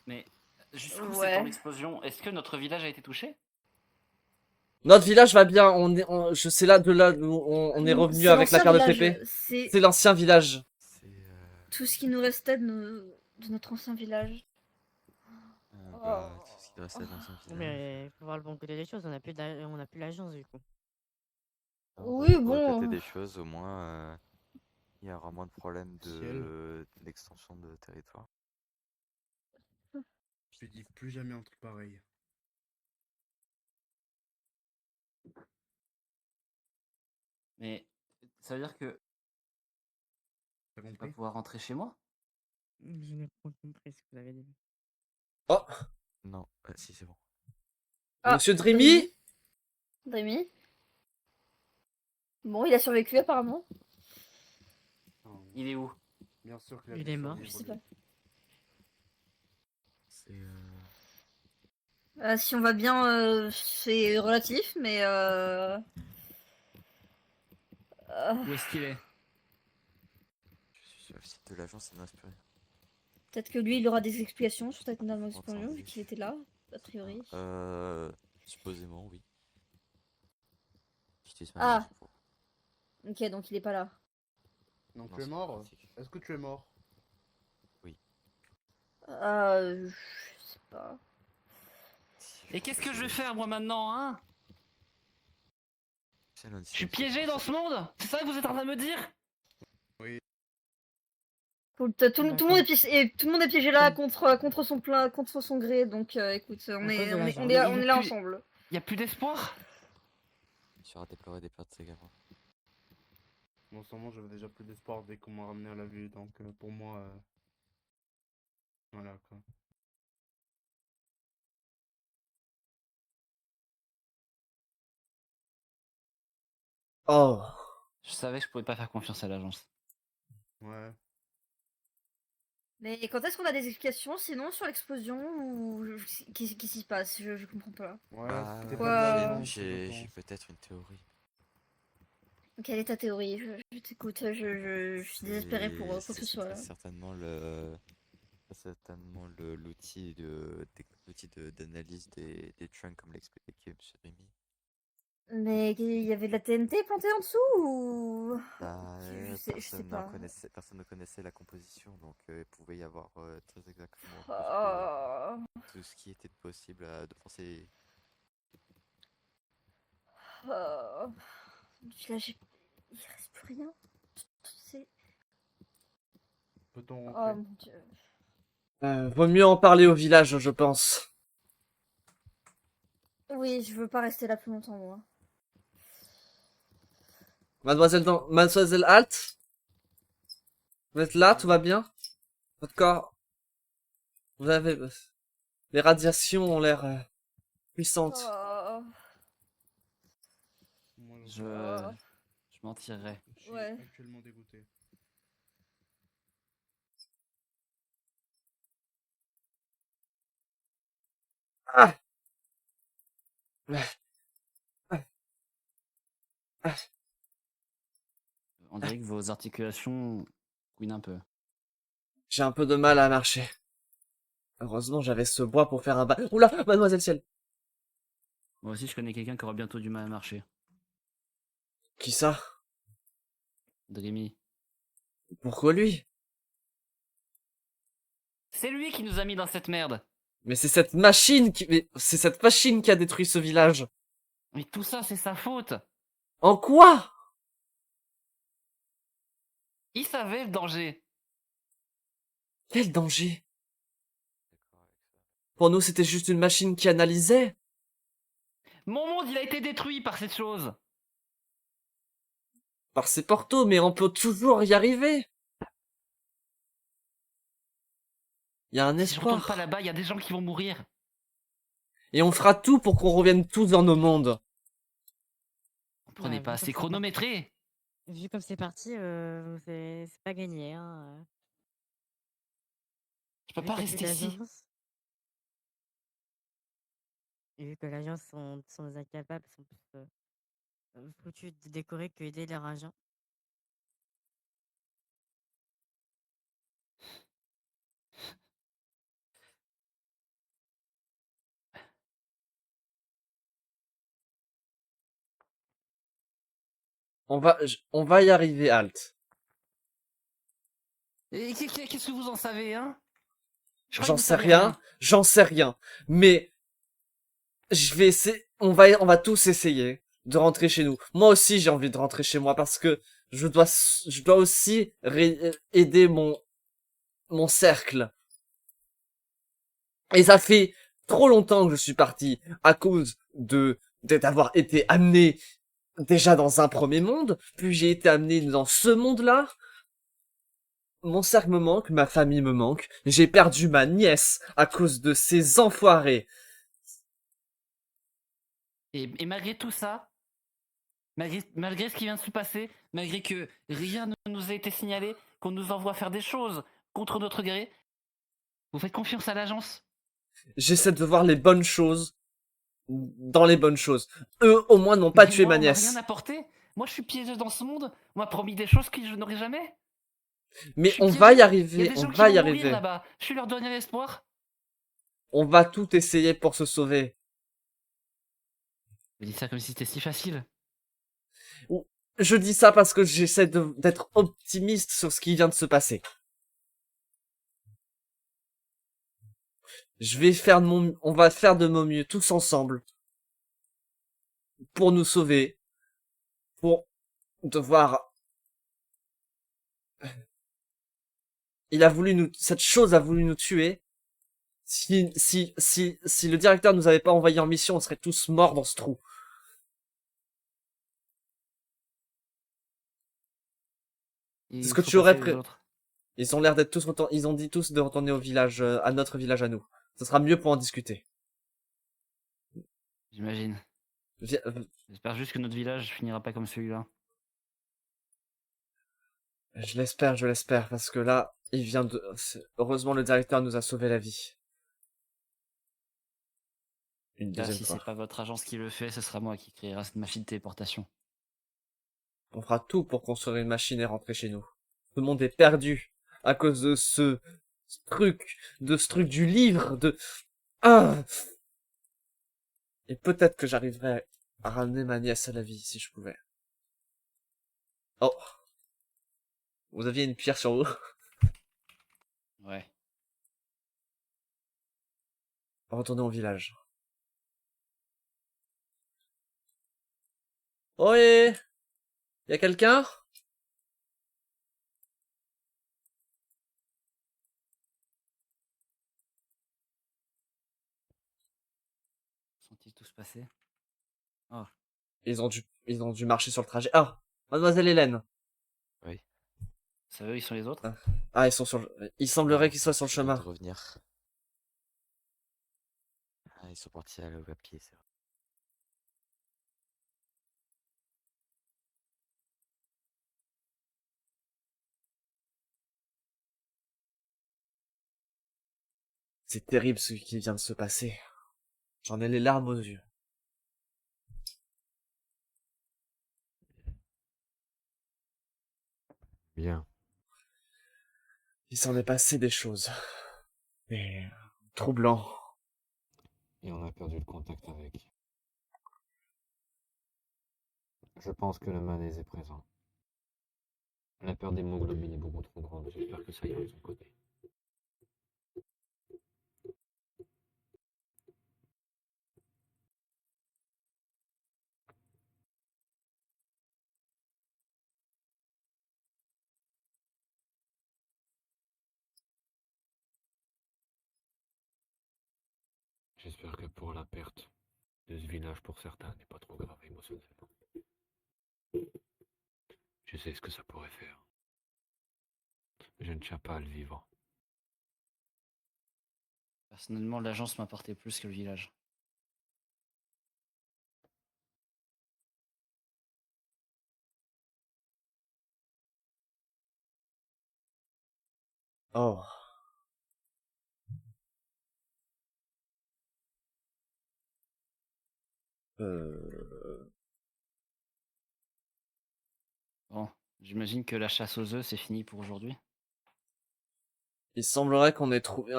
Mais jusqu'où Ouais. s'étend l'explosion? Est-ce que notre village a été touché? Notre village va bien. Je sais là de là où on est revenu C'est avec la l'ancien carte de village, TP. C'est C'est l'ancien village. C'est. tout ce qui nous restait de notre ancien village. Bah, tout ce qui restait dans son village. Mais il faut voir le bon côté des choses, on a plus l'agence du coup. Oui, Pour le côté bon. des choses, au moins, il y aura moins de problèmes d'extension de territoire. Je te dis plus jamais un truc pareil. Mais ça veut dire que T'as je vais compris? pouvoir rentrer chez moi? Je n'ai pas compris ce que vous avez dit. Oh, Non, si c'est bon. Ah, Monsieur Dreamy? Dreamy. Bon, il a survécu apparemment. Non, Il est où? bien sûr qu'il a Il dû est mort. survivre, Je sais lui. pas. C'est. Si on va bien, c'est relatif, mais Où est-ce qu'il est? Je suis sur le site de l'agence, ça n'inspire rien. peut-être que lui, il aura des explications sur cette Nano Prendre Explosion, sans vu qu'il était là, a priori. Supposément, oui. J'utilise ma Ah. magie pour- Ok, donc il est pas là. Donc Non, tu es c'est mort? pratique. Est-ce que tu es mort? Je sais pas. Et qu'est-ce que je vais faire moi maintenant, hein? C'est l'un de Je suis ces- piégé dans ce monde? C'est ça que vous êtes en train de me dire? Écoute, tout le monde est piégé là contre son gré, donc écoute, on est là ensemble. Y a plus d'espoir? Tu auras déploré des pertes également. Bon, sûrement, j'avais déjà plus d'espoir dès qu'on m'a ramené à la vue, donc pour moi, voilà quoi. Oh. Je savais que je pouvais pas faire confiance à l'agence. Ouais. Mais quand est-ce qu'on a des explications sinon sur l'explosion ou qu'est-ce qui se passe? Je comprends pas. Ouais, Bah, c'était quoi, pas de la lance, j'ai je pense. peut-être une théorie. Quelle est ta théorie? Je t'écoute, je suis désespérée pour quoi que ce soit là. C'est certainement l'outil d'analyse des trunks comme l'expliquait M. Rémy. Mais il y avait de la TNT plantée en dessous ou... Bah, Je sais pas. personne ne connaissait la composition, donc il pouvait y avoir très exactement Oh. tout ce qui était possible de penser. Oh. Là, il reste plus rien. C'est... Peut-on Oh rentrer? mon dieu. Vaut mieux en parler au village, je pense. Oui, je veux pas rester là plus longtemps, moi. Mademoiselle Halt? Vous êtes là, tout va bien? Votre corps... Vous avez... Les radiations ont l'air puissantes. Oh. Moi, Je m'en tirerai. je suis Ouais. actuellement dégoûté. Ah! On dirait que vos articulations couinent un peu. J'ai un peu de mal à marcher. Heureusement, j'avais ce bois pour faire un bas... Oula, mademoiselle Ciel. Moi aussi, je connais quelqu'un qui aura bientôt du mal à marcher. Qui ça? Dreamy. Pourquoi lui? C'est lui qui nous a mis dans cette merde. Mais c'est cette machine qui... mais c'est cette machine qui a détruit ce village. Mais tout ça, c'est sa faute. En quoi? Il savait le danger. Quel danger? Pour nous, c'était juste une machine qui analysait. Mon monde, il a été détruit par cette chose. Par ces portos, mais on peut toujours y arriver. Il y a un Si je retourne espoir. pas là-bas, il y a des gens qui vont mourir. Et on fera tout pour qu'on revienne tous dans nos mondes. Vous prenez Ouais, pas vu assez comme c'est chronométré. Vu comme c'est parti, c'est pas gagné, hein. Je peux Vu pas qu'il y a plus rester ici. d'agence. Et vu que l'agence sont incapables, sont plus foutus de décorer que aider leur agent. On va y arriver, Halt. Et qu'est-ce que vous en savez, hein? Je croyais J'en que vous sais saviez rien, j'en sais rien. Mais je vais essayer, on va tous essayer de rentrer chez nous. Moi aussi, j'ai envie de rentrer chez moi parce que je dois aussi aider mon cercle. Et ça fait trop longtemps que je suis parti à cause d'avoir été amené déjà dans un premier monde, puis j'ai été amené dans ce monde-là. Mon cercle me manque, ma famille me manque, j'ai perdu ma nièce à cause de ces enfoirés. Et malgré tout ça, malgré ce qui vient de se passer, malgré que rien ne nous a été signalé, qu'on nous envoie faire des choses contre notre gré, vous faites confiance à l'agence? J'essaie de voir les bonnes choses dans les bonnes choses. Eux, au moins, n'ont pas Mais tué moi, ma on m'a rien nièce. apporté. Moi, je suis piégé dans ce monde. On m'a promis des choses que je n'aurai jamais. Je Mais suis on va y piégé. Il y a arriver, des on gens qui va y vont mourir arriver. là-bas. Je suis leur dernier espoir. On va tout essayer pour se sauver. Vous dites ça comme si c'était si facile. Je dis ça parce que j'essaie d'être optimiste sur ce qui vient de se passer. On va faire de mon mieux tous ensemble pour nous sauver, pour devoir. Cette chose a voulu nous tuer. Si le directeur nous avait pas envoyé en mission, on serait tous morts dans ce trou. Il C'est ce que faut tu aurais passer aux autres. Ils ont l'air d'être tous ils ont dit tous de retourner au village, à notre village à nous. Ce sera mieux pour en discuter. J'imagine. Viens- J'espère juste que notre village finira pas comme celui-là. je l'espère, parce que là, heureusement le directeur nous a sauvé la vie. Une Là, deuxième si fois. c'est pas votre agence qui le fait, ce sera moi qui créera cette machine de téléportation. On fera tout pour construire une machine et rentrer chez nous. Tout le monde est perdu à cause de ce truc du livre, ah! Et peut-être que j'arriverai à ramener ma nièce à la vie si je pouvais. Oh. Vous aviez une pierre sur vous? Ouais. Retournez au village. Ohé! Y a quelqu'un? Sont-ils tous passés? Oh. Ils ont dû marcher sur le trajet. Ah! Mademoiselle Hélène. Oui. C'est eux, ils sont les autres? Ah, ils sont sur le... Il semblerait qu'ils soient sur le Ils viennent chemin. de revenir. Ah, ils sont partis à pied, c'est vrai. C'est terrible ce qui vient de se passer. J'en ai les larmes aux yeux. Bien. Il s'en est passé des choses. Mais... troublant. Et on a perdu le contact avec. Je pense que le malaise est présent. La peur d'hémoglobine est beaucoup trop grande. J'espère que ça ira de son côté. J'espère que pour la perte de ce village, pour certains, n'est pas trop grave émotionnellement. Je sais ce que ça pourrait faire. Je ne tiens pas à le vivre. Personnellement, l'agence m'apportait plus que le village. Oh. Bon, j'imagine que la chasse aux œufs, c'est fini pour aujourd'hui. Il semblerait qu'on ait trouvé...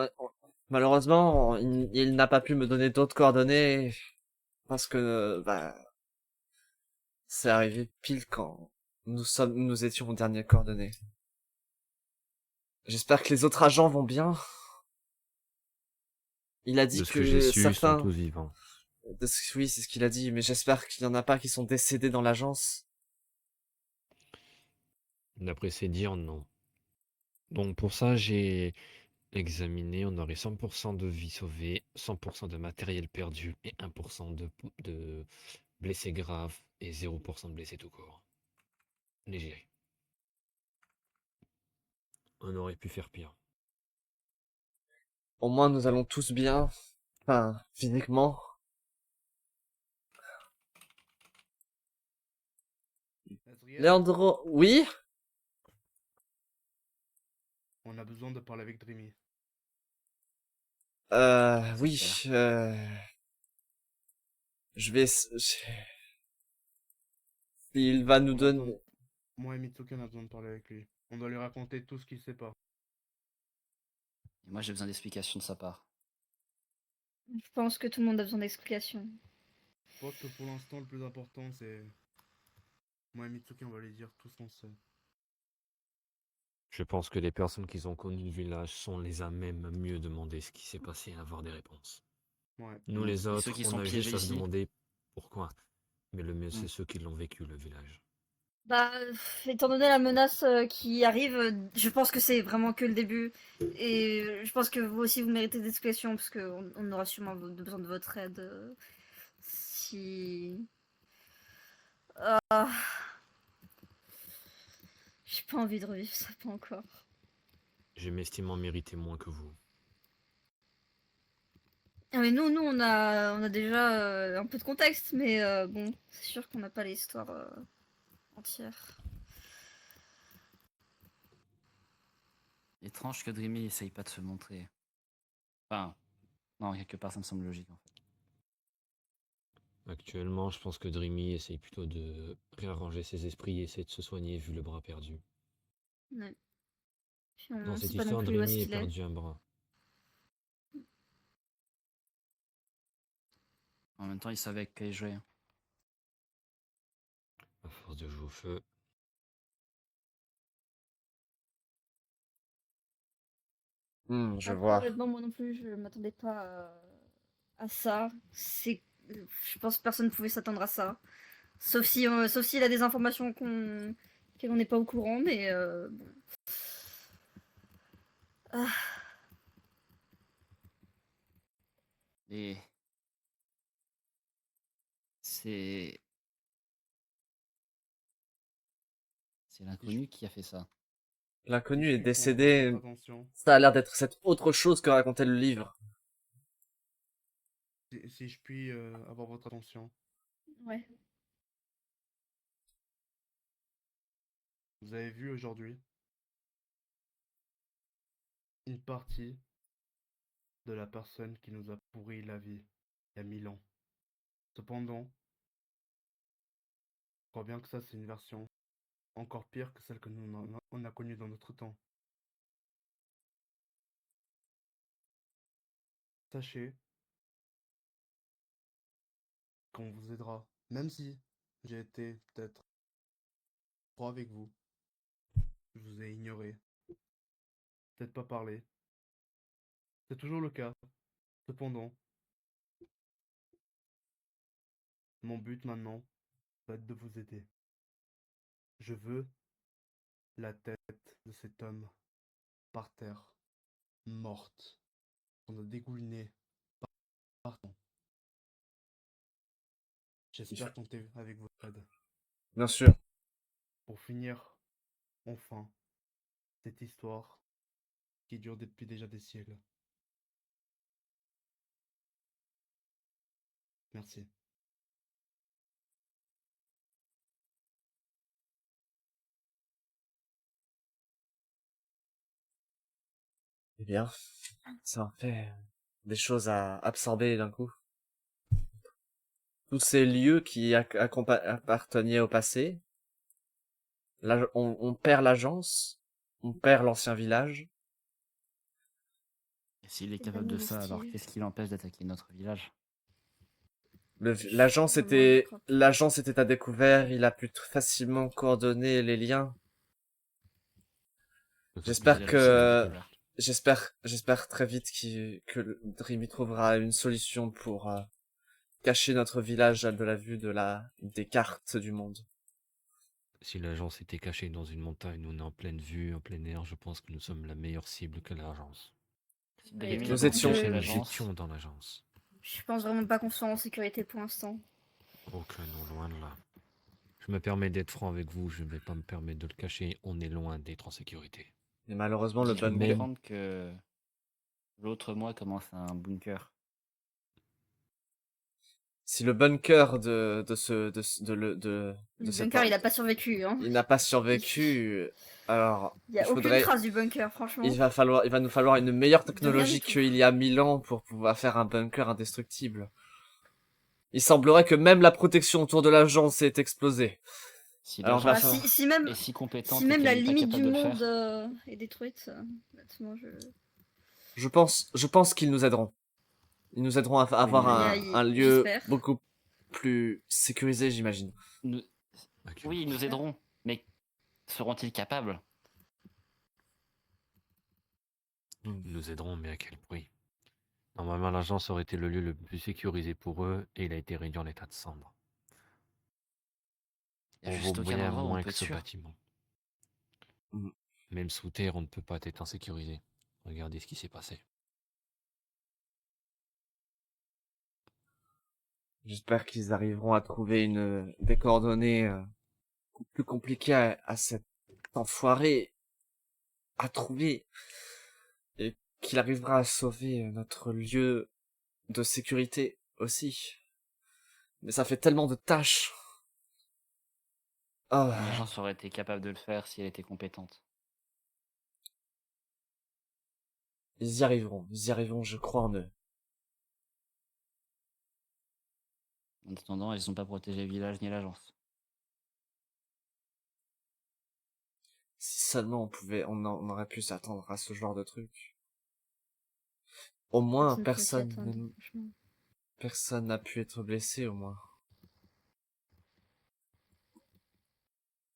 Malheureusement, il n'a pas pu me donner d'autres coordonnées. Parce que... bah... c'est arrivé pile quand nous étions aux dernières coordonnées. J'espère que les autres agents vont bien. Il a dit De ce que j'ai que su, ils sont certains... tous vivants. Oui, c'est ce qu'il a dit, mais j'espère qu'il y en a pas qui sont décédés dans l'agence. D'après ses dires, non. Donc pour ça, j'ai examiné, on aurait 100% de vie sauvée, 100% de matériel perdu et 1% de blessés graves et 0% de blessés tout court. Léger. On aurait pu faire pire. Au moins, nous allons tous bien. Enfin, physiquement. Adrien, Leandro... Oui? on a besoin de parler avec Dreamy. Oui, je vais... Il va nous On a besoin donner... de- Moi et Mitsuki, on a besoin de parler avec lui. On doit lui raconter tout ce qu'il sait pas. Et moi, j'ai besoin d'explications de sa part. Je pense que tout le monde a besoin d'explications. Je pense que pour l'instant, le plus important, c'est... Moi et Mitsuki, on va lui dire tout ce qu'on sait. Je pense que les personnes qui ont connu le village sont les à même mieux demander ce qui s'est passé et avoir des réponses. Ouais. Nous les Et autres, ceux qui on sont a juste piégés à se ici? demander pourquoi. Mais le mieux, c'est Mm. ceux qui l'ont vécu, le village. Bah, étant donné la menace qui arrive, je pense que c'est vraiment que le début. Et je pense que vous aussi, vous méritez des explications, parce qu'on aura sûrement besoin de votre aide. Si... Ah, j'ai pas envie de revivre ça, pas encore. Je m'estime en mériter moins que vous. Ah, mais nous, on a déjà un peu de contexte, mais bon, c'est sûr qu'on n'a pas l'histoire entière. Étrange que Dreamy essaye pas de se montrer. Enfin, non, quelque part, ça me semble logique en fait. Actuellement, je pense que Dreamy essaye plutôt de réarranger ses esprits et essayer de se soigner vu le bras perdu. Ouais. Puis Dans on cette sait pas non histoire, plus où est-ce Dreamy est qu'il est. perdu un bras. En même temps, il savait avec quoi il jouait. À force de jouer au feu. Je Après, vois. honnêtement, moi non plus, je m'attendais pas à ça. Je pense que personne ne pouvait s'attendre à ça. Sauf s'il a des informations qu'on n'est pas au courant, mais bon. Ah, Et c'est l'inconnu qui a fait ça. L'inconnu est Est-ce qu'on décédé. votre attention Ça a l'air d'être cette autre chose que racontait le livre. si je puis avoir votre attention. Ouais. Vous avez vu aujourd'hui une partie de la personne qui nous a pourri la vie il y a 1000 ans. Cependant, je crois bien que ça c'est une version encore pire que celle que on a connue dans notre temps. Sachez qu'on vous aidera, même si j'ai été peut-être froid avec vous, je vous ai ignoré, peut-être pas parlé. C'est toujours le cas. Cependant, mon but maintenant va être de vous aider. Je veux la tête de cet homme par terre, morte, qu'on a dégoulinée partout. J'espère compter avec votre aide. Bien sûr. Pour finir, enfin, cette histoire qui dure depuis déjà des siècles. Merci. Eh bien, ça en fait des choses à absorber d'un coup. Tous ces lieux qui appartenaient au passé. On perd l'agence, on perd l'ancien village. Et s'il est C'est capable de ça, alors Steve. qu'est-ce qui l'empêche d'attaquer notre village? L'agence était à découvert, il a pu facilement coordonner les liens. J'espère village aussi est à que, découvert. j'espère très vite que Dream y trouvera une solution pour cacher notre village de la vue des cartes du monde. Si l'agence était cachée dans une montagne, on est en pleine vue, en plein air, je pense que nous sommes la meilleure cible que l'agence. Si Dreamy Nous n'a pas étions- caché Nous l'agence, étions dans l'agence. Je pense vraiment pas qu'on soit en sécurité pour l'instant. Oh que non, loin de là. Je me permets d'être franc avec vous, je ne vais pas me permettre de le cacher, on est loin d'être en sécurité. Et malheureusement, le j'ai cru bunker, comprendre que l'autre mois commence un bunker. si le bunker de ce, de, le- de Le cette bunker, il a pas survécu, hein. il n'a pas survécu, alors Il y a aucune trace du bunker, franchement. il va nous falloir une meilleure rien technologie du tout. qu'il y a 1000 ans pour pouvoir faire un bunker indestructible. Il semblerait que même la protection autour de l'agence est explosée. Si Alors, l'agence va Bah, si même, est si compétente si et même la qu'elle est pas limite capable du de le monde faire, est détruite, honnêtement, je pense qu'ils nous aideront. Ils nous aideront à avoir un lieu j'espère. beaucoup plus sécurisé, j'imagine. nous- Ok. oui, ils nous aideront, mais seront-ils capables? Ils nous aideront, mais à quel prix? Normalement, l'agence aurait été le lieu le plus sécurisé pour eux, et il a été réduit en état de cendre. Il y a On vaut juste aucun bien endroit où on moins peut que être ce sûr. bâtiment. Mm. Même sous terre, on ne peut pas être insécurisé. Regardez ce qui s'est passé. J'espère qu'ils arriveront à trouver des coordonnées plus compliquées à cet enfoiré à trouver. Et qu'il arrivera à sauver notre lieu de sécurité aussi. Mais ça fait tellement de tâches. Ah, L'agence aurait été capable de le faire si elle était compétente. ils y arriveront, je crois en eux. En attendant, ils n'ont pas protégé le village ni l'agence. Si seulement on aurait pu s'attendre à ce genre de truc. Au moins, Personne peut s'y attendre, franchement. personne n'a pu être blessé, au moins.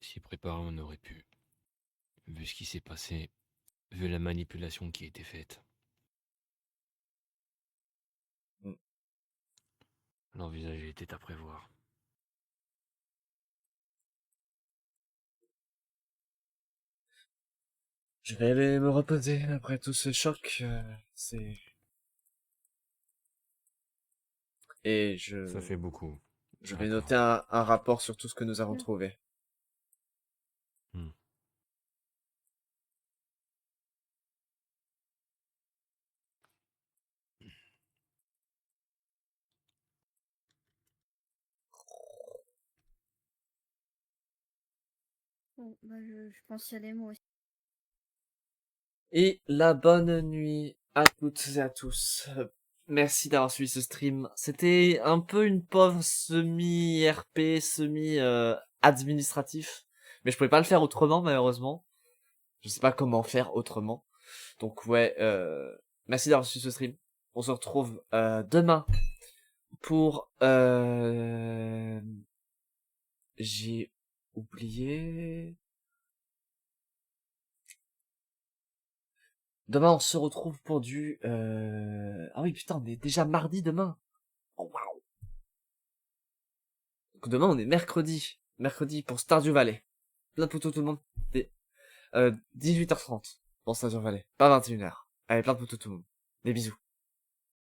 S'y préparer, on aurait pu. Vu ce qui s'est passé, vu la manipulation qui a été faite. Mm. L'envisager était à prévoir. Je vais aller me reposer après tout ce choc. Et Ça fait beaucoup. je vais D'accord. noter un rapport sur tout ce que nous avons trouvé. Bon, bah, je pense y aller moi aussi. Et la bonne nuit à toutes et à tous. Merci d'avoir suivi ce stream. C'était un peu une pauvre semi-RP, semi-administratif. Mais je pouvais pas le faire autrement, malheureusement. Je sais pas comment faire autrement. Donc ouais, merci d'avoir suivi ce stream. On se retrouve demain pour... J'ai oublié... Demain, on se retrouve pour du... Ah oui, putain, on est déjà mardi demain. Oh, waouh. Donc demain, on est mercredi. Mercredi pour Stardew Valley. Plein de poteaux tout le monde. 18h30 pour Stardew Valley. Pas 21h. Allez, plein de poteaux tout le monde. Des bisous.